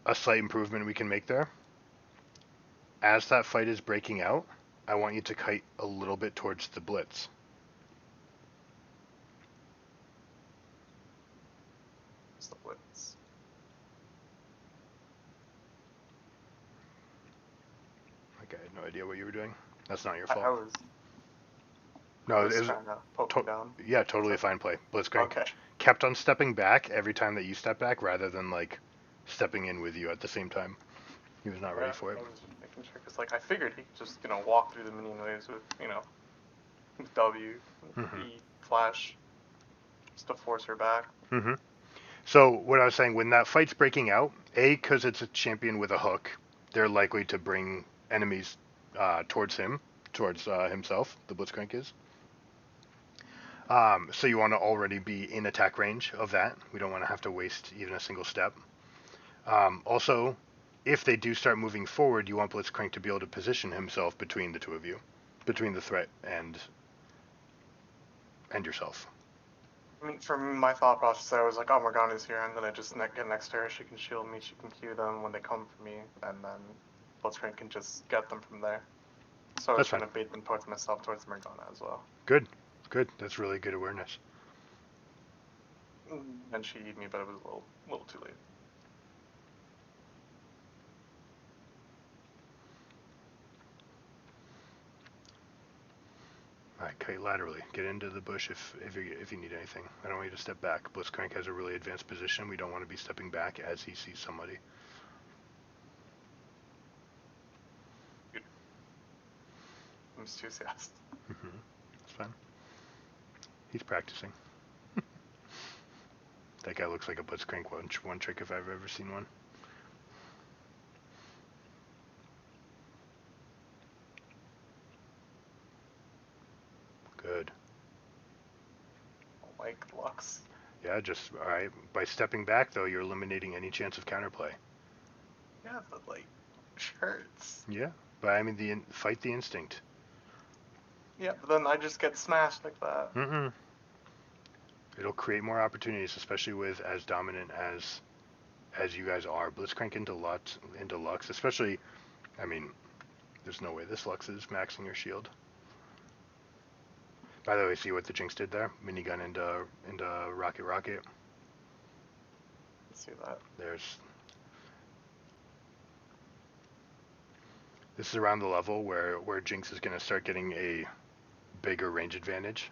A slight improvement we can make there. As that fight is breaking out, I want you to kite a little bit towards the Blitz. It's the blitz. Like I had no idea what you were doing. That's not your I fault. was. No, Just it was trying to poke him down. yeah, totally a fine play. Blitzcrank Okay. kept on stepping back every time that you step back, rather than like stepping in with you at the same time. He was not ready for it. I was just making sure, because I figured he could just, walk through the minion waves with, W, E, flash, just to force her back. Mm-hmm. So what I was saying, when that fight's breaking out, because it's a champion with a hook, they're likely to bring enemies towards him, towards himself. The Blitzcrank is. So you want to already be in attack range of that. We don't want to have to waste even a single step. Also, if they do start moving forward, you want Blitzcrank to be able to position himself between the two of you, between the threat and yourself. I mean, for my thought process, I was like, oh, Morgana's here, I'm gonna just get next to her, she can shield me, she can Q them when they come for me, and then Blitzcrank can just get them from there. So I was trying to bait them towards myself, towards Morgana as well. Good. That's really good awareness. And she eat me, but it was a little too late. Alright, kite laterally. Get into the bush if you need anything. I don't want you to step back. Blitzcrank has a really advanced position. We don't want to be stepping back as he sees somebody. Good. I'm enthusiastic. That's fine. He's practicing. That guy looks like a Blitzcrank one trick if I've ever seen one. Good. I like Lux. Yeah, just all right. By stepping back though, you're eliminating any chance of counterplay. Yeah, but like, it hurts. Yeah, but I mean fight the instinct. Yeah, but then I just get smashed like that. Mm-mm. It'll create more opportunities, especially with as dominant as you guys are. Blitzcrank into Lux, especially. I mean, there's no way this Lux is maxing your shield. By the way, see what the Jinx did there? Minigun into Rocket. Let's see that. This is around the level where Jinx is going to start getting a bigger range advantage.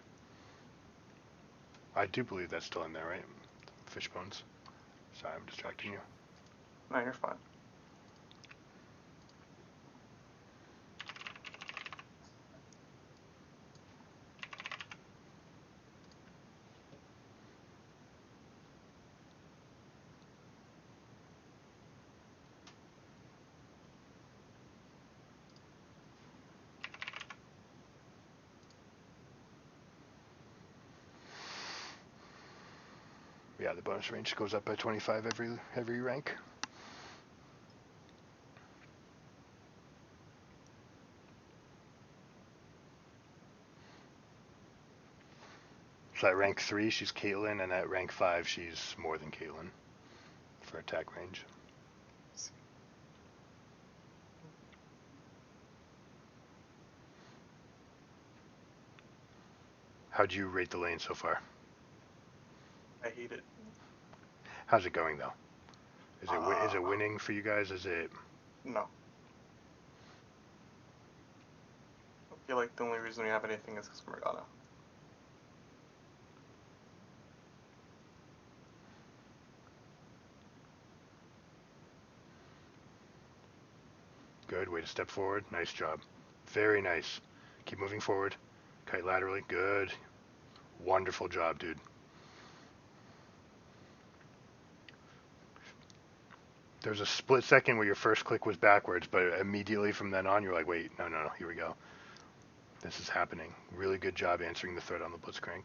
I do believe that's still in there, right? Fishbones. Sorry, I'm distracting you. No, you're fine. Yeah, the bonus range goes up by 25 every rank. So at rank 3, she's Caitlyn, and at rank 5, she's more than Caitlyn for attack range. How'd you rate the lane so far? I hate it. How's it going though? Is it winning for you guys? Is it? No. I feel like the only reason we have anything is because of Morgana. Good, way to step forward. Nice job. Very nice. Keep moving forward. Kite laterally. Good. Wonderful job, dude. There's a split second where your first click was backwards, but immediately from then on, you're like, wait, no, here we go. This is happening. Really good job answering the threat on the Blitzcrank.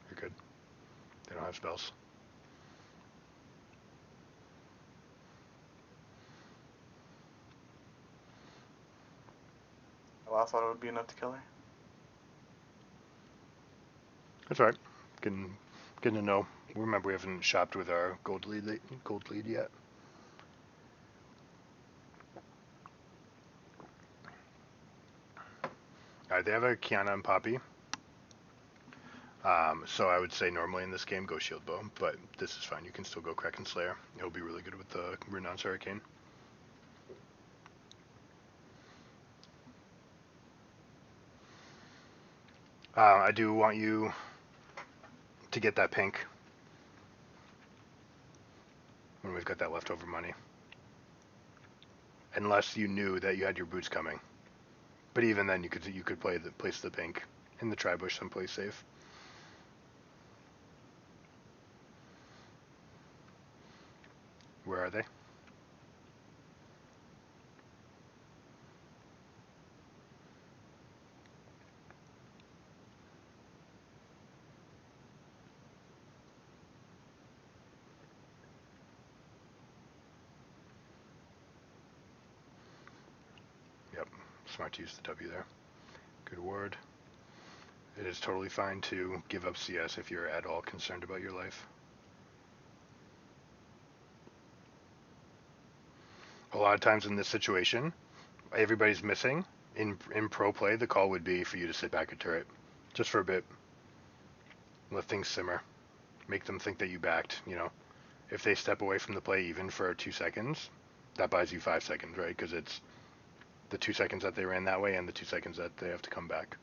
You're good. They don't have spells. Well, I thought it would be enough to kill her. That's all right. Getting to know. Remember, we haven't shopped with our gold lead yet. All right, they have a Kiana and Poppy. So I would say normally in this game, go Shield Bow, but this is fine. You can still go Kraken Slayer. It'll be really good with the Renounce Hurricane. I do want you to get that pink when we've got that leftover money. Unless you knew that you had your boots coming. But even then, you could place the pink in the tri-bush someplace safe. Where are they? Yep, smart to use the W there. Good word. It is totally fine to give up CS if you're at all concerned about your life. A lot of times in this situation, everybody's missing. In pro play, the call would be for you to sit back at turret, just for a bit. Let things simmer. Make them think that you backed, If they step away from the play even for 2 seconds, that buys you 5 seconds, right? Because it's the 2 seconds that they ran that way and the 2 seconds that they have to come back.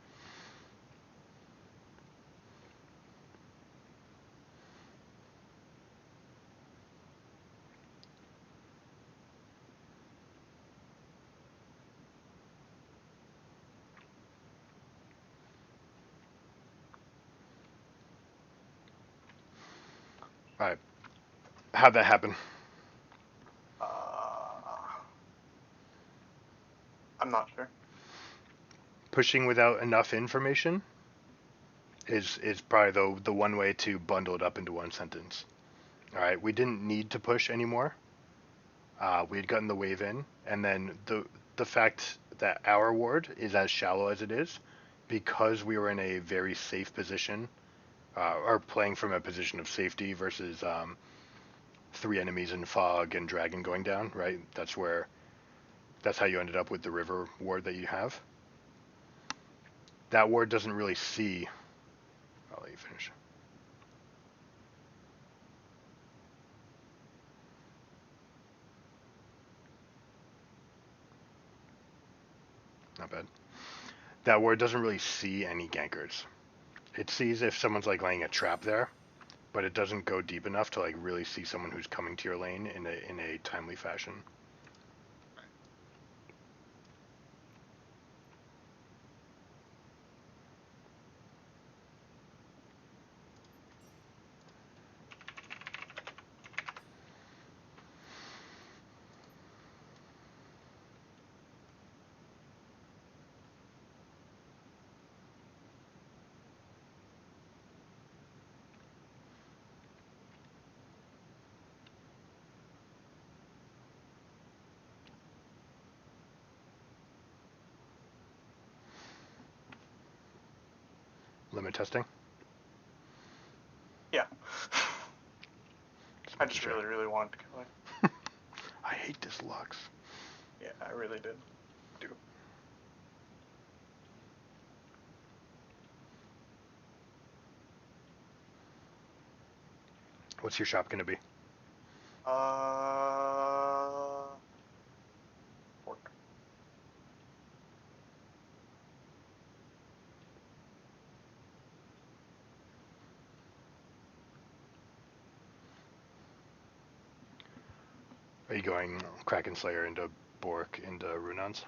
All right. How'd that happen? I'm not sure. Pushing without enough information is probably the one way to bundle it up into one sentence. All right. We didn't need to push anymore. We had gotten the wave in, and then the fact that our ward is as shallow as it is, because we were in a very safe position, or playing from a position of safety versus 3 enemies in fog and dragon going down, right? That's how you ended up with the river ward that you have. That ward doesn't really see. I'll let you finish. Not bad. That ward doesn't really see any gankers. It sees if someone's like laying a trap there, but it doesn't go deep enough to like really see someone who's coming to your lane in a timely fashion. Limit testing? Yeah. I just really, really wanted to kill it. I hate this Lux. Yeah, I really did. What's your shop gonna be? Pork. Are you going Kraken Slayer into Bork into Runons?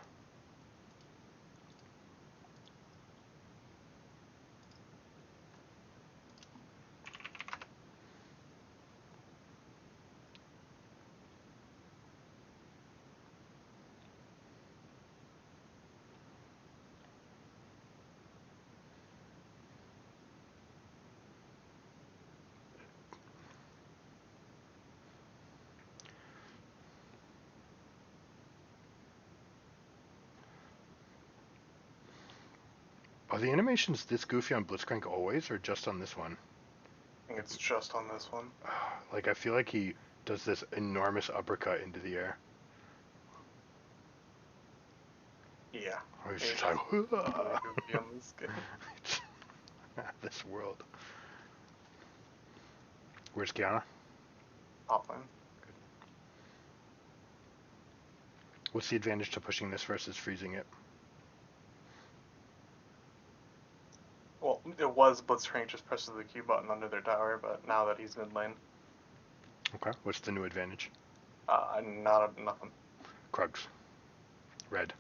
Are the animations this goofy on Blitzcrank always, or just on this one? I think it's just on this one. Like, I feel like he does this enormous uppercut into the air. Yeah. Or he's just like, really goofy on this game. This world. Where's Kiana? Top lane. What's the advantage to pushing this versus freezing it? Well, it was Blitzcrank just presses the Q button under their tower, but now that he's mid lane, Okay. What's the new advantage? nothing. Krugs. Red.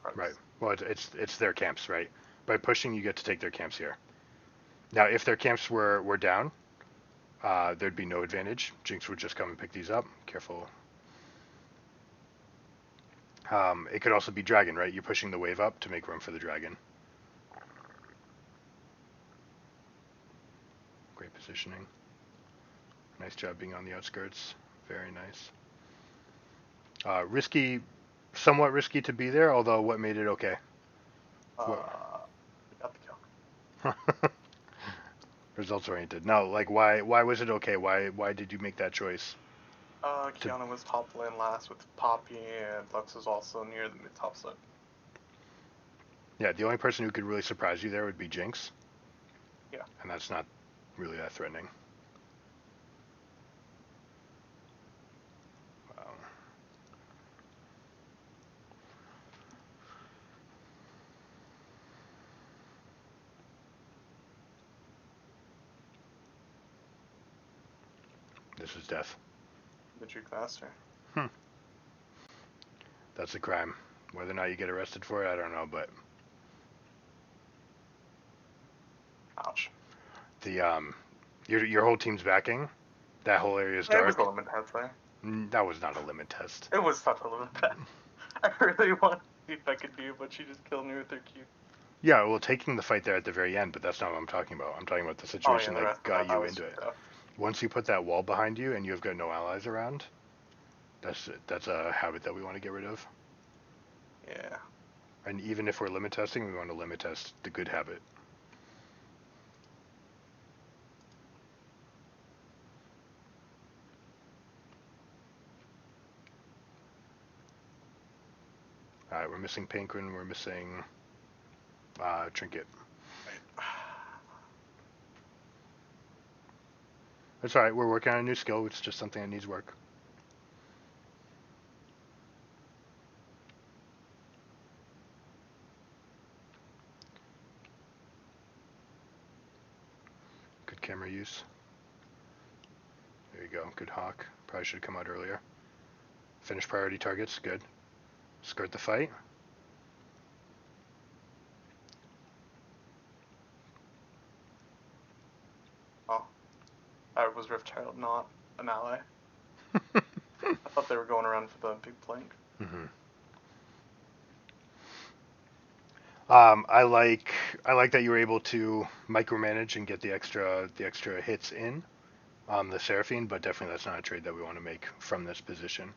Krugs. Right. Well, it's their camps, right? By pushing, you get to take their camps here. Now, if their camps were down, there'd be no advantage. Jinx would just come and pick these up. Careful. It could also be dragon, right? You're pushing the wave up to make room for the dragon. Great positioning. Nice job being on the outskirts. Very nice. Risky, somewhat risky to be there, although what made it okay? Got the kill. Results oriented. No, like why was it okay? Why did you make that choice? Kiana was top lane last with Poppy, and Lux is also near the mid top side. Yeah, the only person who could really surprise you there would be Jinx. Yeah. And that's not really that threatening. Wow. This is death. The juke faster. That's a crime. Whether or not you get arrested for it, I don't know, but Ouch. the your whole team's backing That whole area is It was dark. a limit test there. That was not a limit test. It was such a limit test. I really wanted to see if I could do, but she just killed me with her Q. Yeah, well, taking the fight there at the very end, but that's not what I'm talking about. I'm talking about the situation the that rest of got that you was into it. tough. Once you put that wall behind you and you've got no allies around, that's a habit that we want to get rid of. Yeah. And even if we're limit testing, we want to limit test the good habit. Alright, we're missing Pinkrin, we're missing Trinket. That's alright, we're working on a new skill, it's just something that needs work. Good camera use. There you go, good hawk. Probably should have come out earlier. Finish priority targets, good. Skirt the fight. Oh. That was Riftchild, not an ally. I thought they were going around for the big plank. Mm-hmm. I like that you were able to micromanage and get the extra hits in the Seraphine, but definitely that's not a trade that we want to make from this position.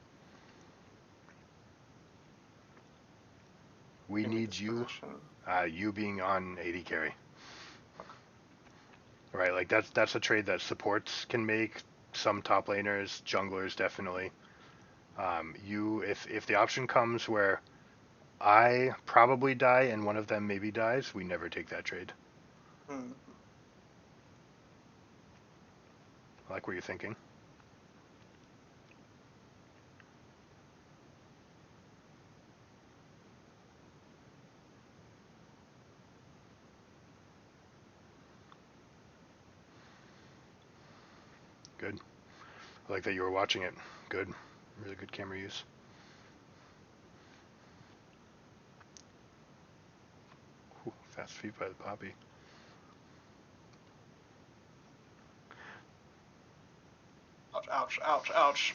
We need you, you being on AD carry. Right, like that's a trade that supports can make. Some top laners, junglers definitely. If the option comes where I probably die and one of them maybe dies, we never take that trade. Hmm. I like what you're thinking. Good. I like that you were watching it. Good. Really good camera use. Ooh, fast feet by the Poppy. Ouch, ouch, ouch, ouch.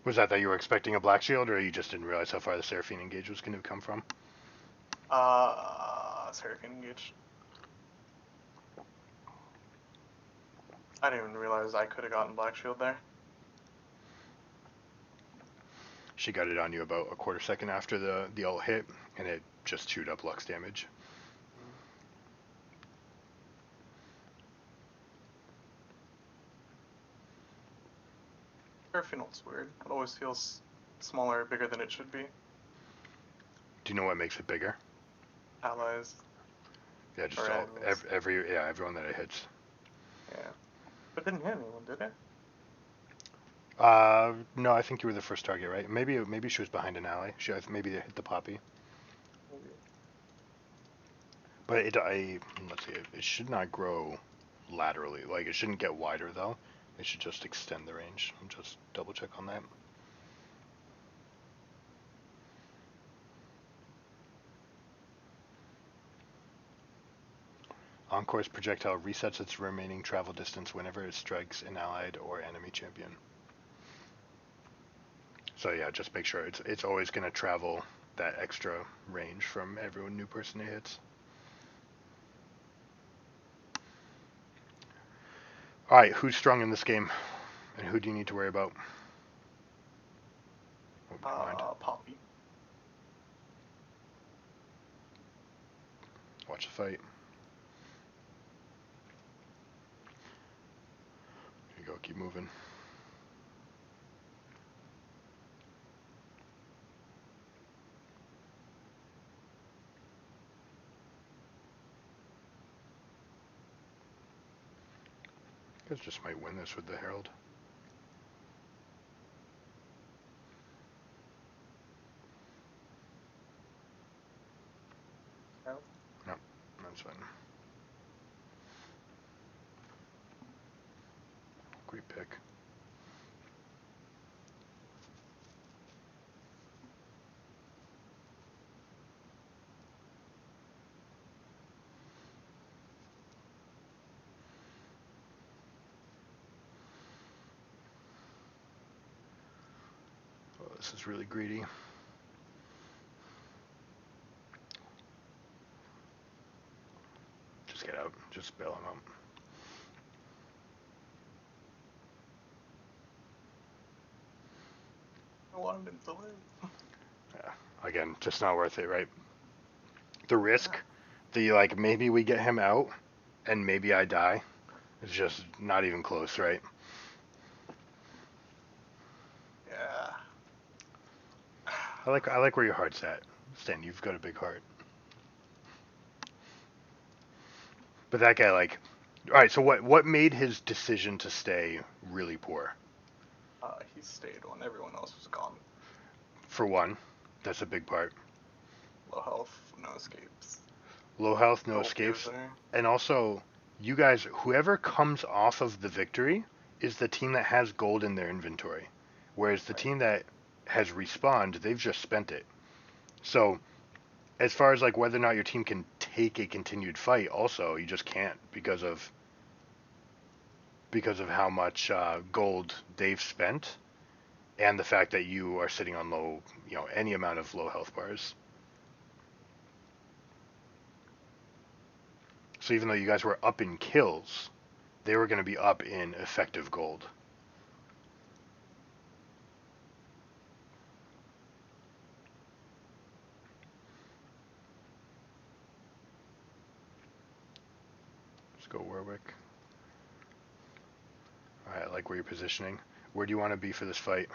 Was that you were expecting a black shield, or you just didn't realize how far the Seraphine engage was going to come from? Seraphine engaged. I didn't even realize I could have gotten Black Shield there. She got it on you about a quarter second after the ult hit, and it just chewed up Lux damage. Seraphine ult's weird. It always feels smaller, bigger than it should be. Do you know what makes it bigger? Allies. Yeah, just all, everyone that it hits. Yeah. But it didn't hit anyone, did it? No, I think you were the first target, right? Maybe she was behind an ally. Maybe they hit the Poppy. Maybe. But let's see, it should not grow laterally. Like, it shouldn't get wider, though. It should just extend the range. I'll just double check on that. Encore's projectile resets its remaining travel distance whenever it strikes an allied or enemy champion. So yeah, just make sure it's always going to travel that extra range from every new person it hits. Alright, who's strong in this game? And who do you need to worry about? Poppy. Watch the fight. There you go, keep moving. You guys just might win this with the Herald. Herald? No, that's fine. Great pick. This is really greedy. Just get out. Just bail him out. I wanted him to live. Yeah. Again, just not worth it, right? The risk, the like maybe we get him out and maybe I die, is just not even close, right? Yeah. I like where your heart's at, Stan. You've got a big heart. But that guy, like, all right. So what made his decision to stay really poor? He stayed when everyone else was gone. For one, that's a big part. Low health, no escapes. Low health, no No escapes, abusing. and also you guys, whoever comes off of the victory is the team that has gold in their inventory, whereas the team that has respawned, they've just spent it. So as far as like whether or not your team can take a continued fight, also you just can't because of how much gold they've spent, and the fact that you are sitting on low, any amount of low health bars. So even though you guys were up in kills, they were going to be up in effective gold. Let's go Warwick. Alright, I like where you're positioning. Where do you want to be for this fight?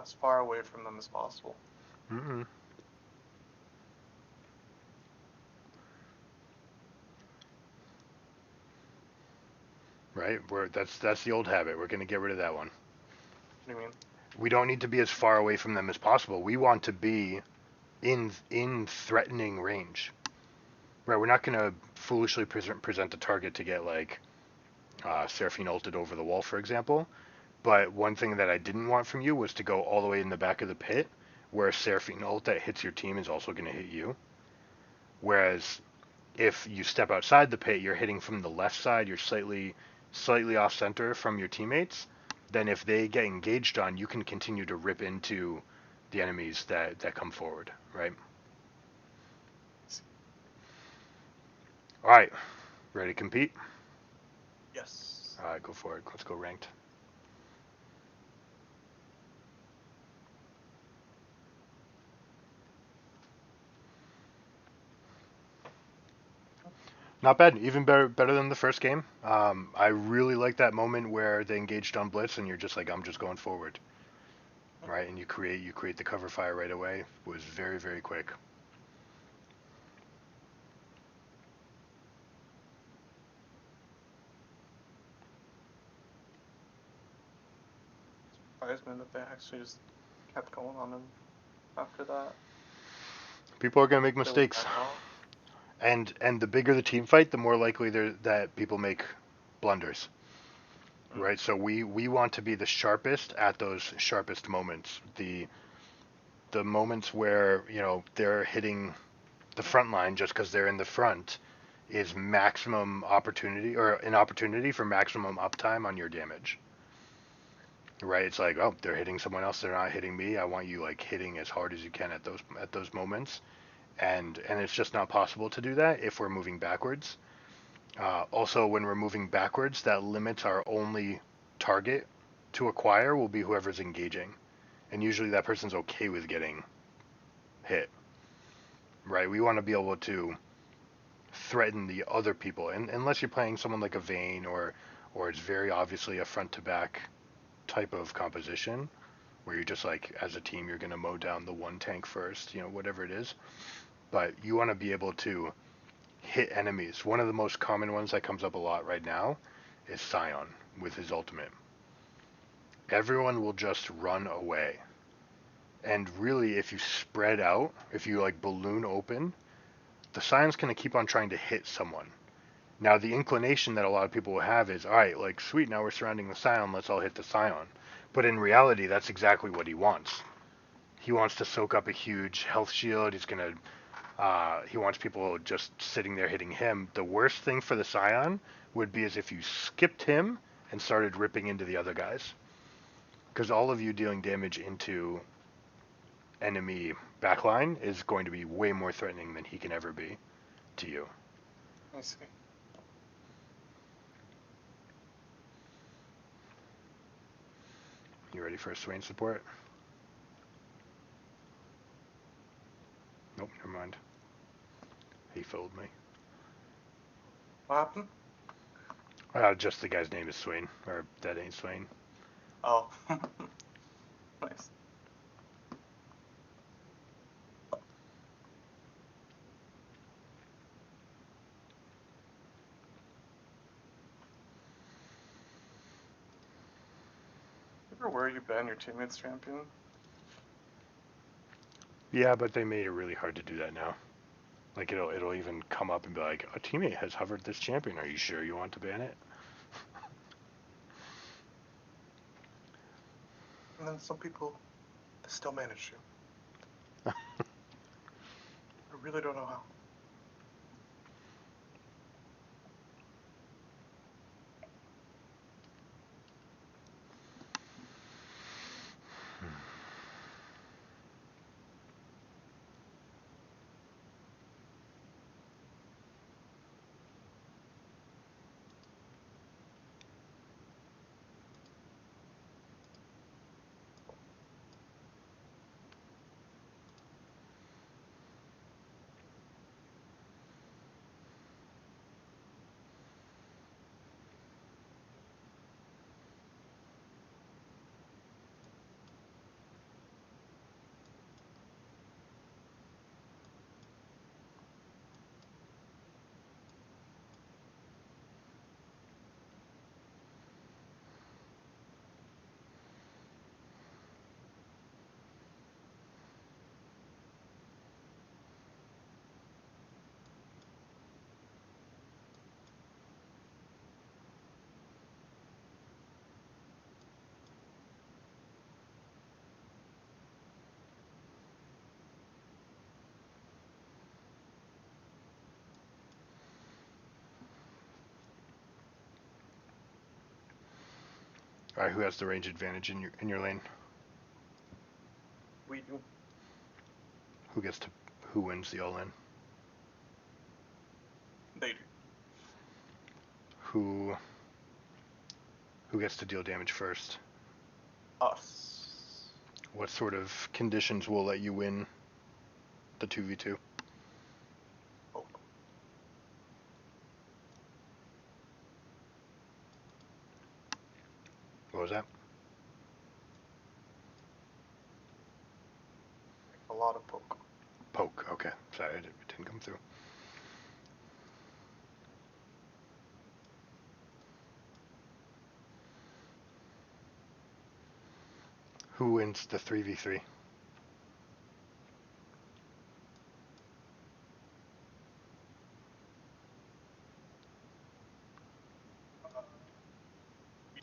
As far away from them as possible. Mm-mm. Right? That's the old habit. We're going to get rid of that one. What do you mean? We don't need to be as far away from them as possible. We want to be in threatening range. Right? We're not going to foolishly present a target to get like Seraphine ulted over the wall, for example. But one thing that I didn't want from you was to go all the way in the back of the pit, where Seraphine ult that hits your team is also going to hit you. Whereas if you step outside the pit, you're hitting from the left side, you're slightly off center from your teammates. Then if they get engaged on, you can continue to rip into the enemies that come forward, right? All right, ready to compete? Yes. All right, go for it. Let's go ranked. Not bad. Even better than the first game. I really like that moment where they engaged on blitz, and you're just like, I'm just going forward, right? And you create the cover fire right away. It was very, very quick. Surprised me that they actually just kept going on him after that. People are gonna make mistakes, and the bigger the team fight, the more likely that people make blunders. Right, so we want to be the sharpest at those sharpest moments. The moments where they're hitting the front line just because they're in the front is maximum opportunity, or an opportunity for maximum uptime on your damage. Right, it's like, oh, they're hitting someone else, they're not hitting me. I want you like hitting as hard as you can at those moments, and it's just not possible to do that if we're moving backwards. Also, when we're moving backwards, that limits our only target to acquire will be whoever's engaging. And usually that person's okay with getting hit. Right? We want to be able to threaten the other people. And unless you're playing someone like a Vayne or it's very obviously a front to back type of composition where you're just like, as a team, you're going to mow down the one tank first, whatever it is. But you want to be able to hit enemies. One of the most common ones that comes up a lot right now is Scion with his ultimate. Everyone will just run away. And really, if you spread out, if you like balloon open, the Scion's going to keep on trying to hit someone. Now, the inclination that a lot of people will have is, all right, like, sweet, now we're surrounding the Scion, let's all hit the Scion. But in reality, that's exactly what he wants. He wants to soak up a huge health shield. He's going to he wants people just sitting there hitting him. The worst thing for the Scion would be as if you skipped him and started ripping into the other guys. Because all of you dealing damage into enemy backline is going to be way more threatening than he can ever be to you. I see. You ready for a Swain support? Nope, never mind. He fooled me. What happened? Just the guy's name is Swain, or that ain't Swain. Oh. Nice. Where you been, your teammates champion? Yeah, but they made it really hard to do that now. Like it'll even come up and be like, a teammate has hovered this champion. Are you sure you want to ban it? And then some people still manage to. I really don't know how. All right, who has the range advantage in your lane? We do. Who wins the all in? They do. Who gets to deal damage first? Us. What sort of conditions will let you win the 2v2? Oh. What was that? A lot of poke. Poke, okay. Sorry, it didn't come through. Who wins the 3v3? We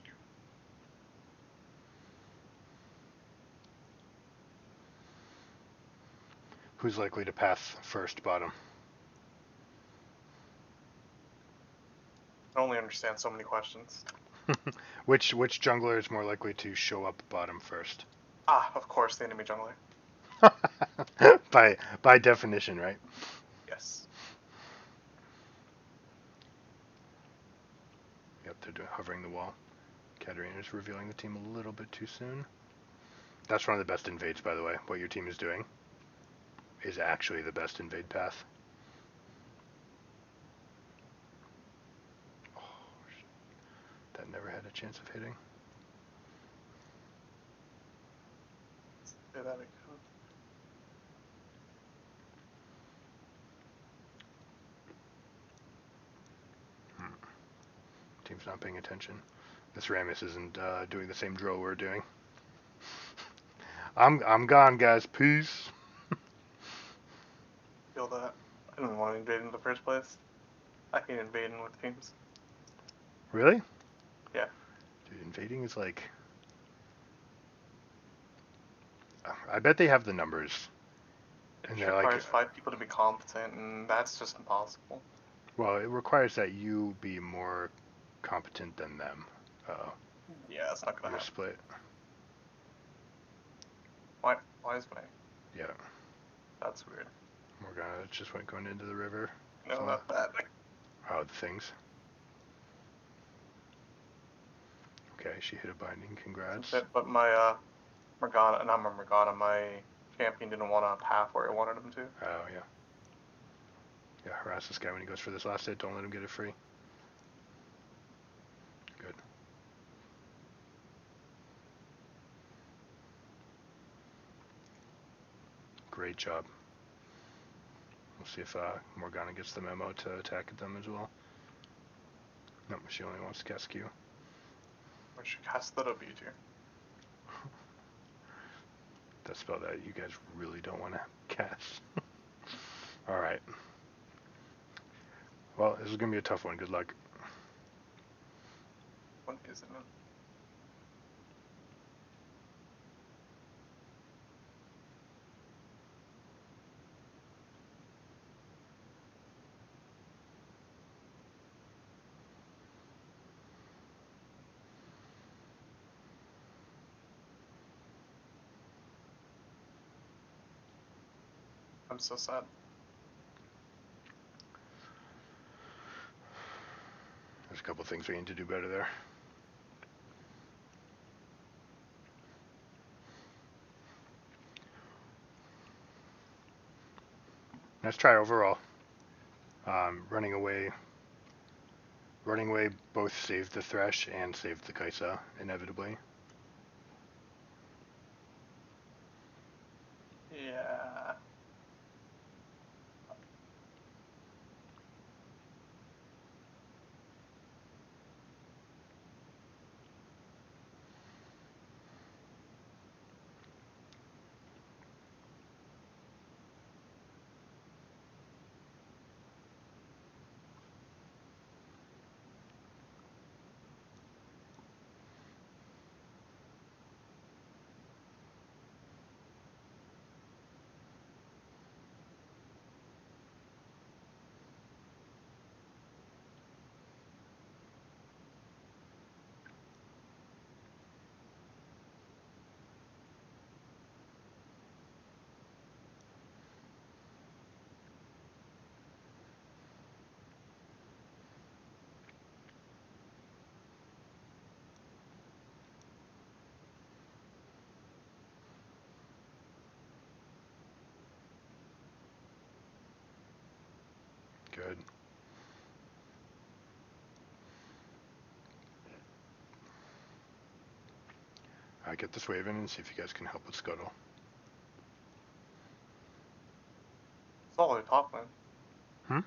do. Who's likely to pass first bottom? I only understand so many questions. Which jungler is more likely to show up bottom first? Ah, of course, the enemy jungler. by definition, right? Yes. Yep, they're hovering the wall. Katarina's revealing the team a little bit too soon. That's one of the best invades, by the way. What your team is doing is actually the best invade path. Oh, that never had a chance of hitting. Say that again. Team's not paying attention. This Rammus isn't doing the same drill we're doing. I'm gone, guys. Peace. Feel that. I didn't want to invade in the first place. I hate invading with teams. Really? Yeah. Dude, invading is like... I bet they have the numbers. It requires 5 people to be competent, and that's just impossible. Well, it requires that you be more competent than them. Yeah, that's not gonna happen. Split. Why is my... Yeah. That's weird. Morgana just went going into the river. No, So- not that. Oh, the things. Okay, she hit a binding. Congrats. But my Morgana, not my Morgana, my champion didn't want to path where I wanted him to. Oh, yeah. Yeah, harass this guy when he goes for this last hit. Don't let him get it free. Good. Great job. We'll see if Morgana gets the memo to attack at them as well. Nope, she only wants to cast Q. Or should cast the W tier. That spell that you guys really don't want to cast. Alright. Well, this is going to be a tough one. Good luck. What is it? I'm so sad. There's a couple things we need to do better there. Nice try overall. Running away both saved the Thresh and saved the Kaisa, inevitably. Yeah. Good. Get this wave in and see if you guys can help with Scuttle. It's all the way top lane. Hmm?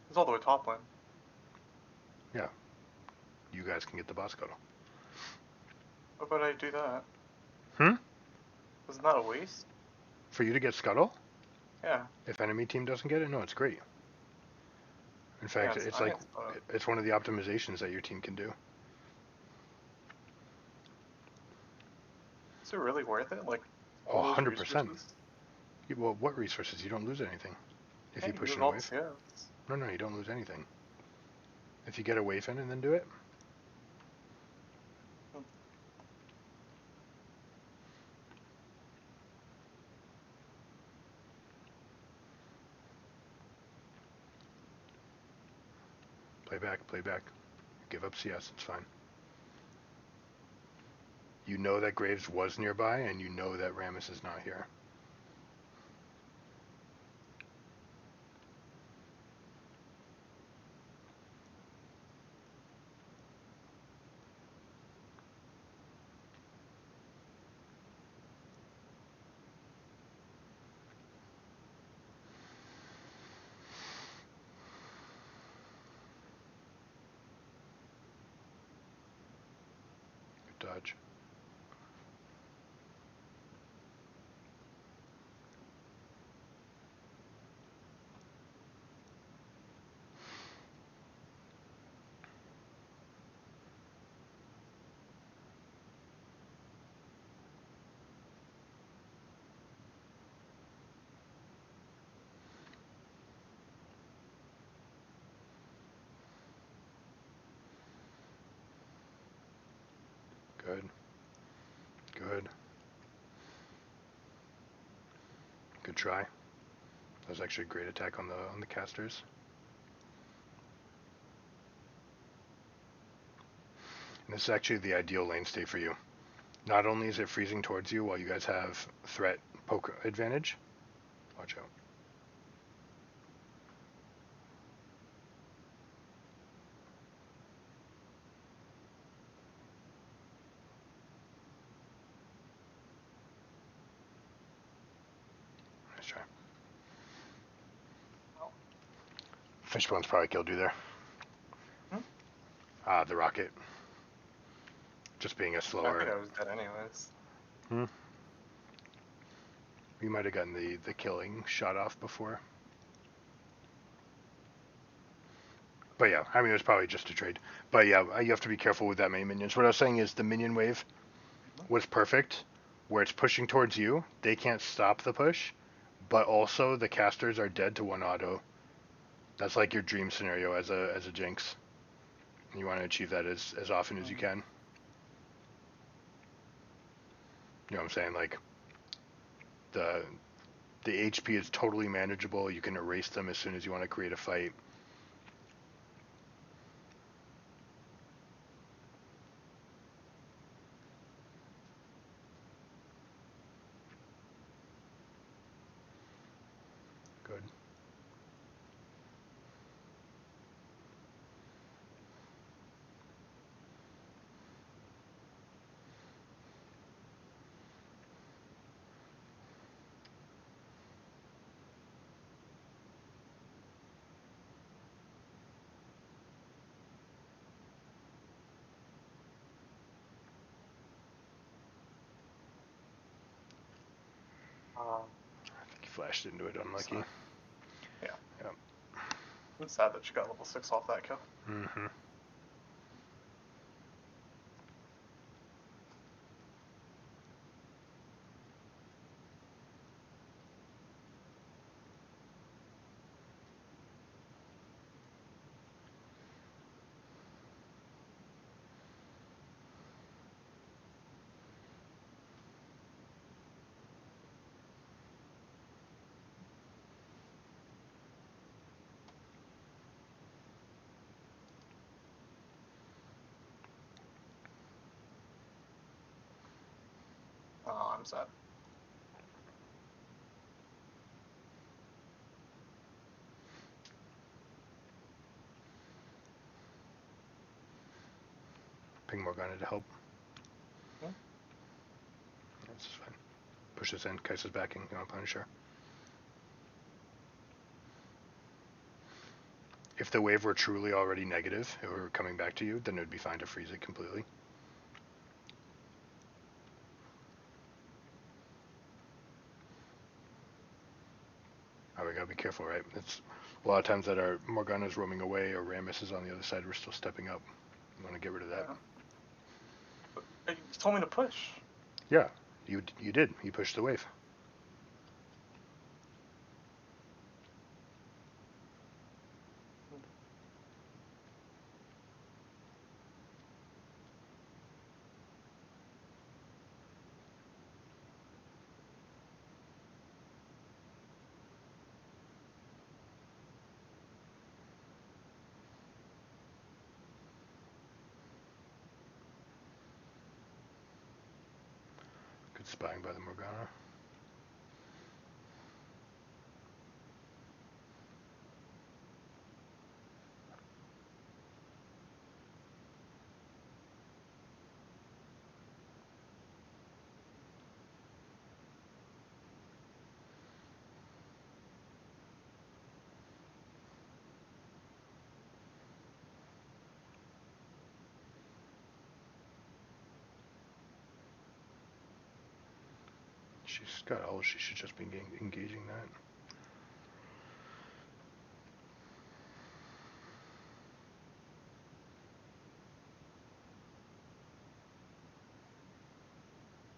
It's all the way top lane. Yeah. You guys can get the boss Scuttle. What about I do that? Hmm? Isn't that a waste? For you to get Scuttle? Yeah. If enemy team doesn't get it? No, it's great. In fact, Yeah, it's nice, like, but- it's one of the optimizations that your team can do. Is it really worth it? Like, Oh, all those 100%. resources? Well, what resources? You don't lose anything. If you Hey, push use in all a wave. the CFs. No, you don't lose anything. If you get a wave in and then do it. Play back. Give up CS, it's fine. You know that Graves was nearby, and you know that Rammus is not here. Good dodge. try. That was actually a great attack on the casters. And this is actually the ideal lane state for you. Not only is it freezing towards you while you guys have threat poke advantage. Watch out. Nice try. Fishbone's probably killed you there. The rocket. Just being a I slower. think I was dead anyways. You might have gotten the killing shot off before. But yeah, I mean, it was probably just a trade. But yeah, you have to be careful with that many minions. What I was saying is the minion wave was perfect, where it's pushing towards you. They can't stop the push, but also the casters are dead to one auto. That's like your dream scenario as a Jinx. You want to achieve that as often as you can. You know what I'm saying? Like, the HP is totally manageable. You can erase them as soon as you want to create a fight. Good. I think you flashed into it, unlucky. Yeah. Yep. It's sad that you got level 6 off that kill. Mm-hmm. Oh, I'm sad. Ping Morgana to help. Yeah. That's fine. Push this in. Kaisa's backing. You want to punish her. If the wave were truly already negative, if it were coming back to you, then it would be fine to freeze it completely. Oh, we gotta be careful, right? It's a lot of times that our Morgana's roaming away or Rammus is on the other side, we're still stepping up. You want to get rid of that. Yeah. But you told me to push. Yeah, you did. You pushed the wave. Good spying by the Morgana. She's got ult. She should just be engaging that.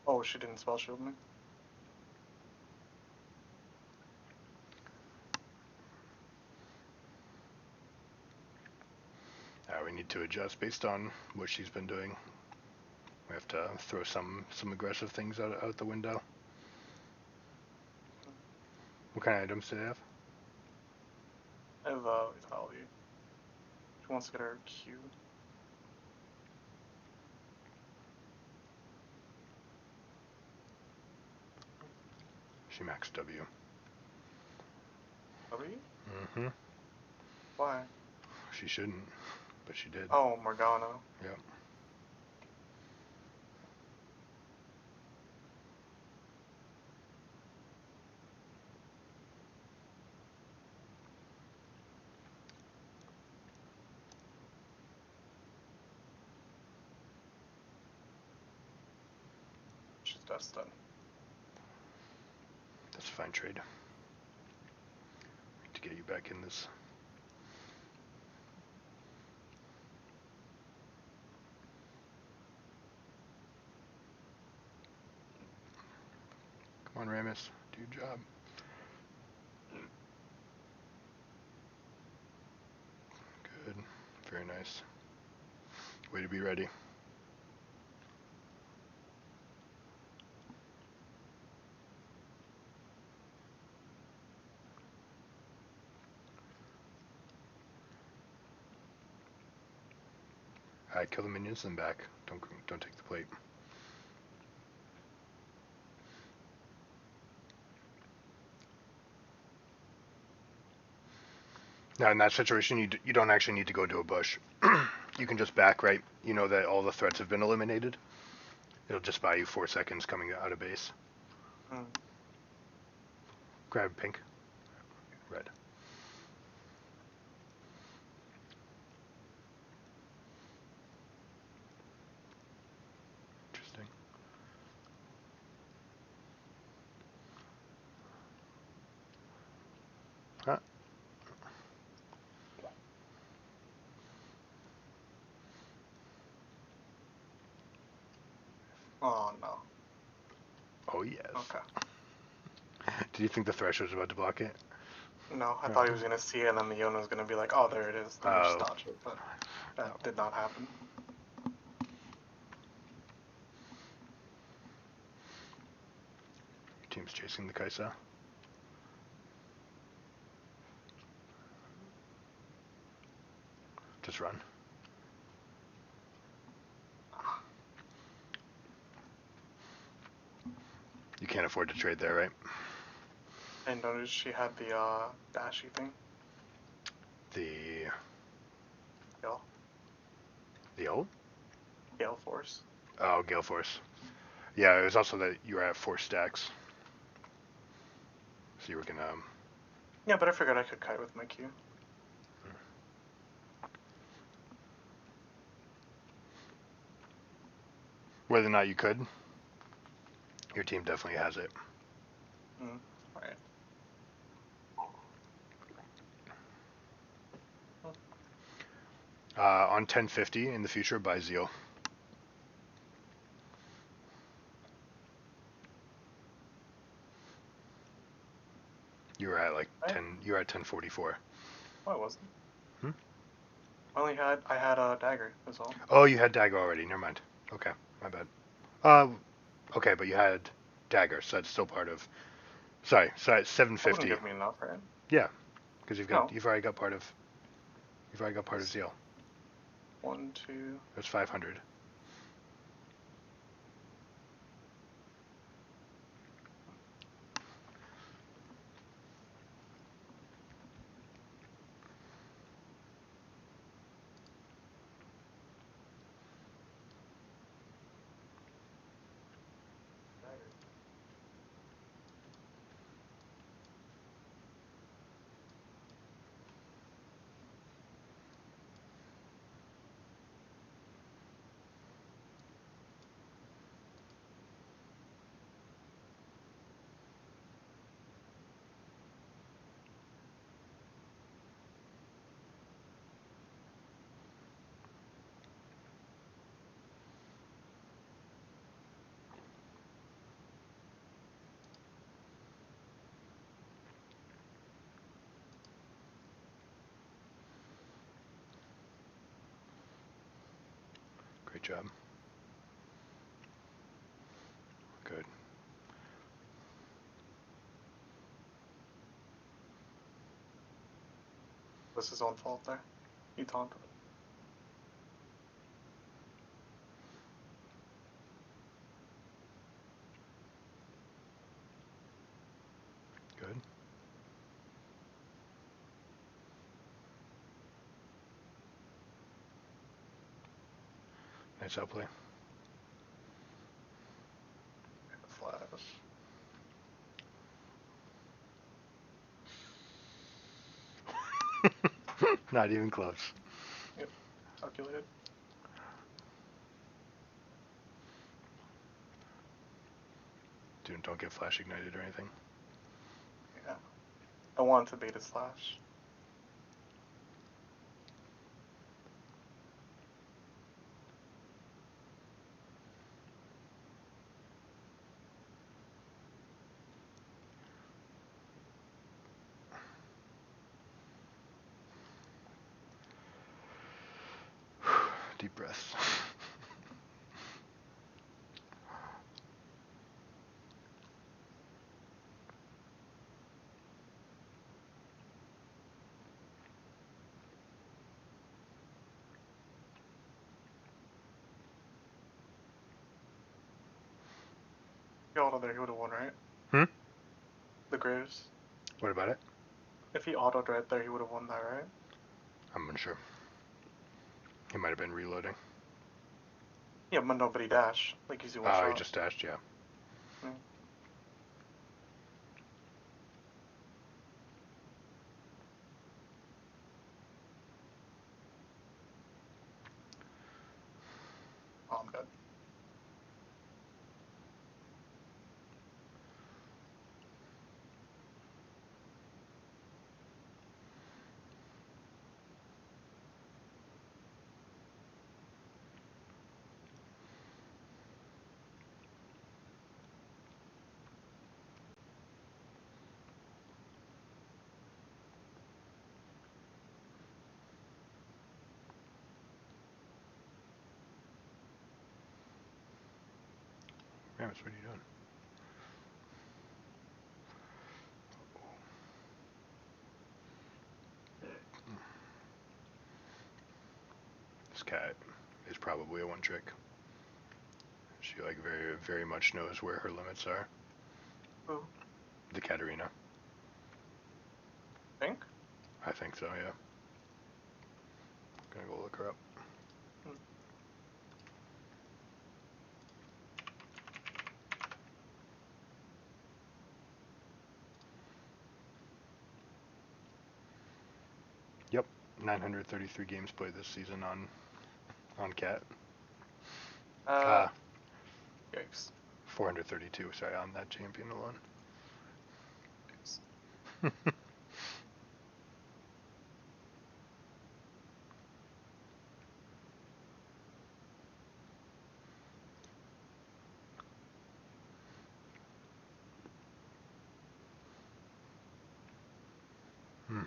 Oh, she didn't spell shield me. We need to adjust based on what she's been doing. We have to throw some aggressive things out the window. What kind of items do they have? I have Italy. She wants to get her Q. She maxed W. W? Mm-hmm. Why? She shouldn't, but she did. Oh, Morgana. Yep. She's destined. That's a fine trade. To get you back in this. Come on, Ramus. Do your job. Good. Very nice. Way to be ready. Alright, kill the minions and back. Don't take the plate. Now in that situation, you don't actually need to go to a bush. You can just back, right? You know that all the threats have been eliminated. It'll just buy you 4 seconds coming out of base. Hmm. Grab pink. Red. Interesting. Huh? Oh no. Oh yes. Okay. Did you think the Thresh was about to block it? No, I thought he was gonna see it and then the Yona was gonna be like, oh, there it is. Then just dodge it, but that did not happen. Your team's chasing the Kaisa. Just run. You can't afford to trade there, right? I noticed she had the dashy thing. The Gale. old? Gale Force. Oh, Gale Force. Yeah, it was also that you were at 4 stacks. So you were gonna... Yeah, but I figured I could kite with my Q. Whether or not you could, your team definitely has it. Alright. On 1050 in the future, buy Zeal. You were at like 10. You were at 1044. Oh, I wasn't. Hmm? I had a dagger, that's all. Oh, you had dagger already. Never mind. Okay, my bad. Okay, but you had dagger, so that's still part of. Sorry, it's That 750. wouldn't give me enough, right? Yeah, because you've No. already got part of. You've already got part of Zeal. 1, 2. That's 500. Dagger. Great job. Good. was his own fault there. He taunted him. Good. Nice outplay. Flash. Not even close. Yep. Calculated. Dude, don't get flash ignited or anything. Yeah. I wanted to bait his flash. Deep breaths. If he autoed there, he would have won, right? Hmm? The Graves. What about it? If he autoed right there, he would have won that, right? I'm unsure. He might have been reloading. Yeah, but nobody dash. Like, easy one Oh, shot. he just dashed, yeah. Mm. Oh, I'm dead. Rams, what are you doing? This cat is probably a one trick. She like very much knows where her limits are. Who? The Katarina. Think? I think so, yeah. Gonna go look her up. Hmm. Yep, 933 games played this season on Cat. Yikes. 432, sorry, on that champion alone. Yikes. Hmm.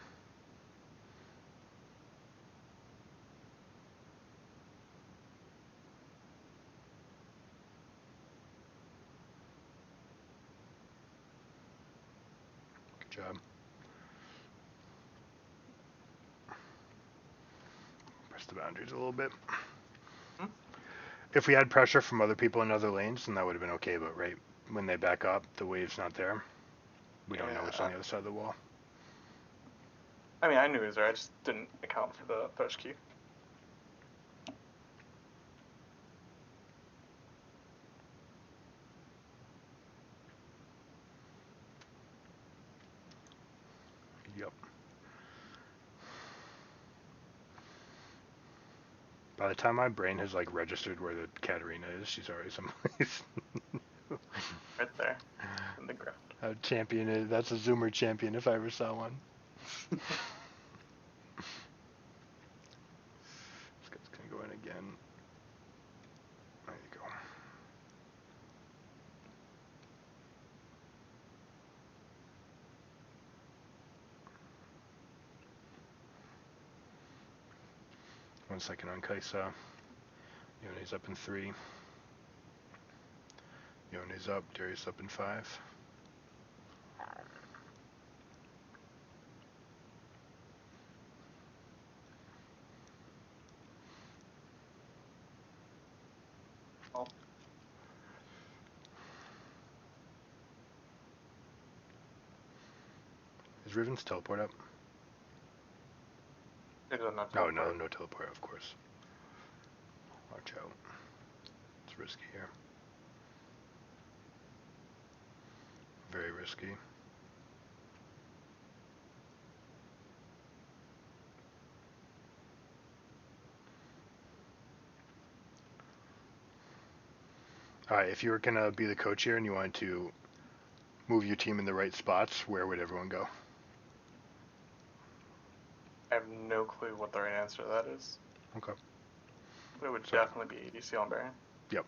Good job. Press the boundaries a little bit. Hmm? If we had pressure from other people in other lanes, then that would have been okay, but right when they back up, the wave's not there. We don't know what's on the other side of the wall. I mean, I knew he was there. I just didn't account for the thresh key. Yep. By the time my brain has like registered where the Katarina is, she's already someplace. Right there. In the ground. A champion is, that's a Zoomer champion if I ever saw one. This guy's gonna go in again. There you go. One second on Kaisa. Yone's up in 3. Yone's up, Darius up in 5. Oh, Is Riven's teleport up? it doesn't have No, teleport. no teleport, of course. Watch out. It's risky here. Very risky. Alright, if you were going to be the coach here and you wanted to move your team in the right spots, where would everyone go? I have no clue what the right answer to that is. Okay. But it would So- definitely be ADC on Baron. Yep.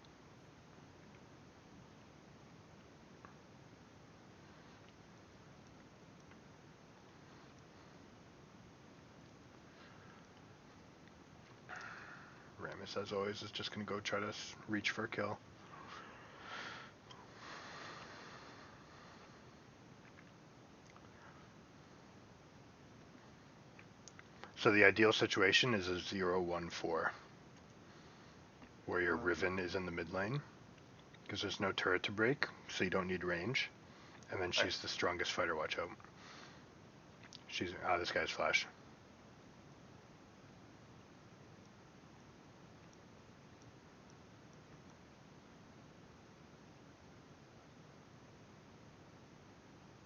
Rammus, as always, is just going to go try to reach for a kill. So the ideal situation is a 0-1-4, where your Riven is in the mid lane, because there's no turret to break, so you don't need range. And then she's the strongest fighter, watch out. She's, this guy's flash.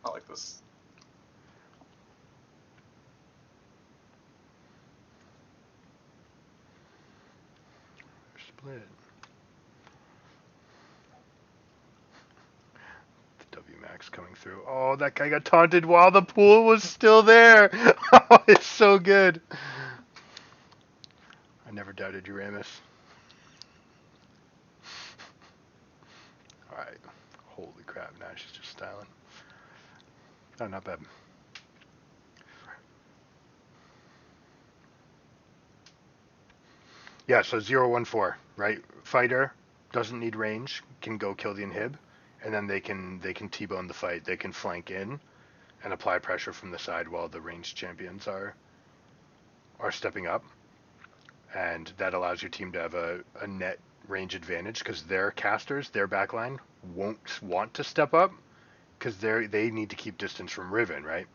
I like this. Split. The W-Max coming through. Oh, that guy got taunted while the pool was still there. Oh, it's so good. I never doubted you, Rammus. Alright. Holy crap, now she's just styling. Oh, not bad. Yeah, so 0-1-4, right? Fighter doesn't need range, can go kill the inhib, and then they can T-bone the fight. They can flank in and apply pressure from the side while the ranged champions are stepping up. And that allows your team to have a net range advantage, because their casters, their backline, won't want to step up because they need to keep distance from Riven, right?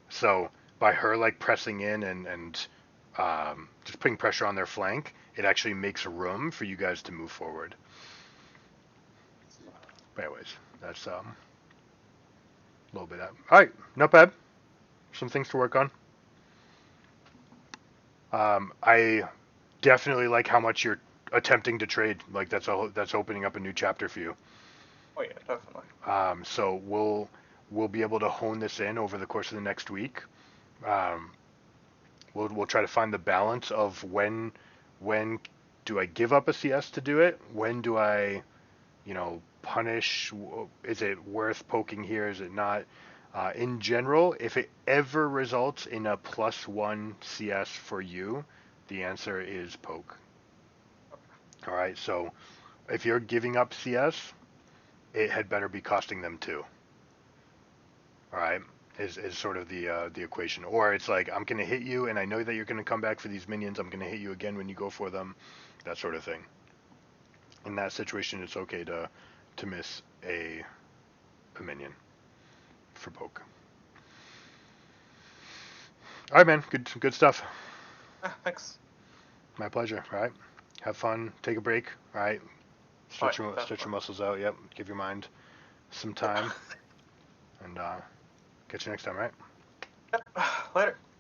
So by her like pressing in and just putting pressure on their flank, it actually makes room for you guys to move forward. But anyways, that's a little bit of that. All right, not bad. Some things to work on. I definitely like how much you're attempting to trade. Like that's opening up a new chapter for you. Oh yeah, definitely. So we'll be able to hone this in over the course of the next week. We'll try to find the balance of when do I give up a CS to do it? When do I, punish? Is it worth poking here? Is it not? In general, if it ever results in a +1 CS for you, the answer is poke. All right, so if you're giving up CS, it had better be costing them 2. All right, is sort of the equation. Or it's like, I'm going to hit you, and I know that you're going to come back for these minions. I'm going to hit you again when you go for them, that sort of thing. In that situation, it's okay to miss a minion for poke. All right, man. Good stuff. Thanks. My pleasure. All right. Have fun. Take a break. All right. Stretch your muscles out. Yep. Give your mind some time. And catch you next time, all right? Yep. Later.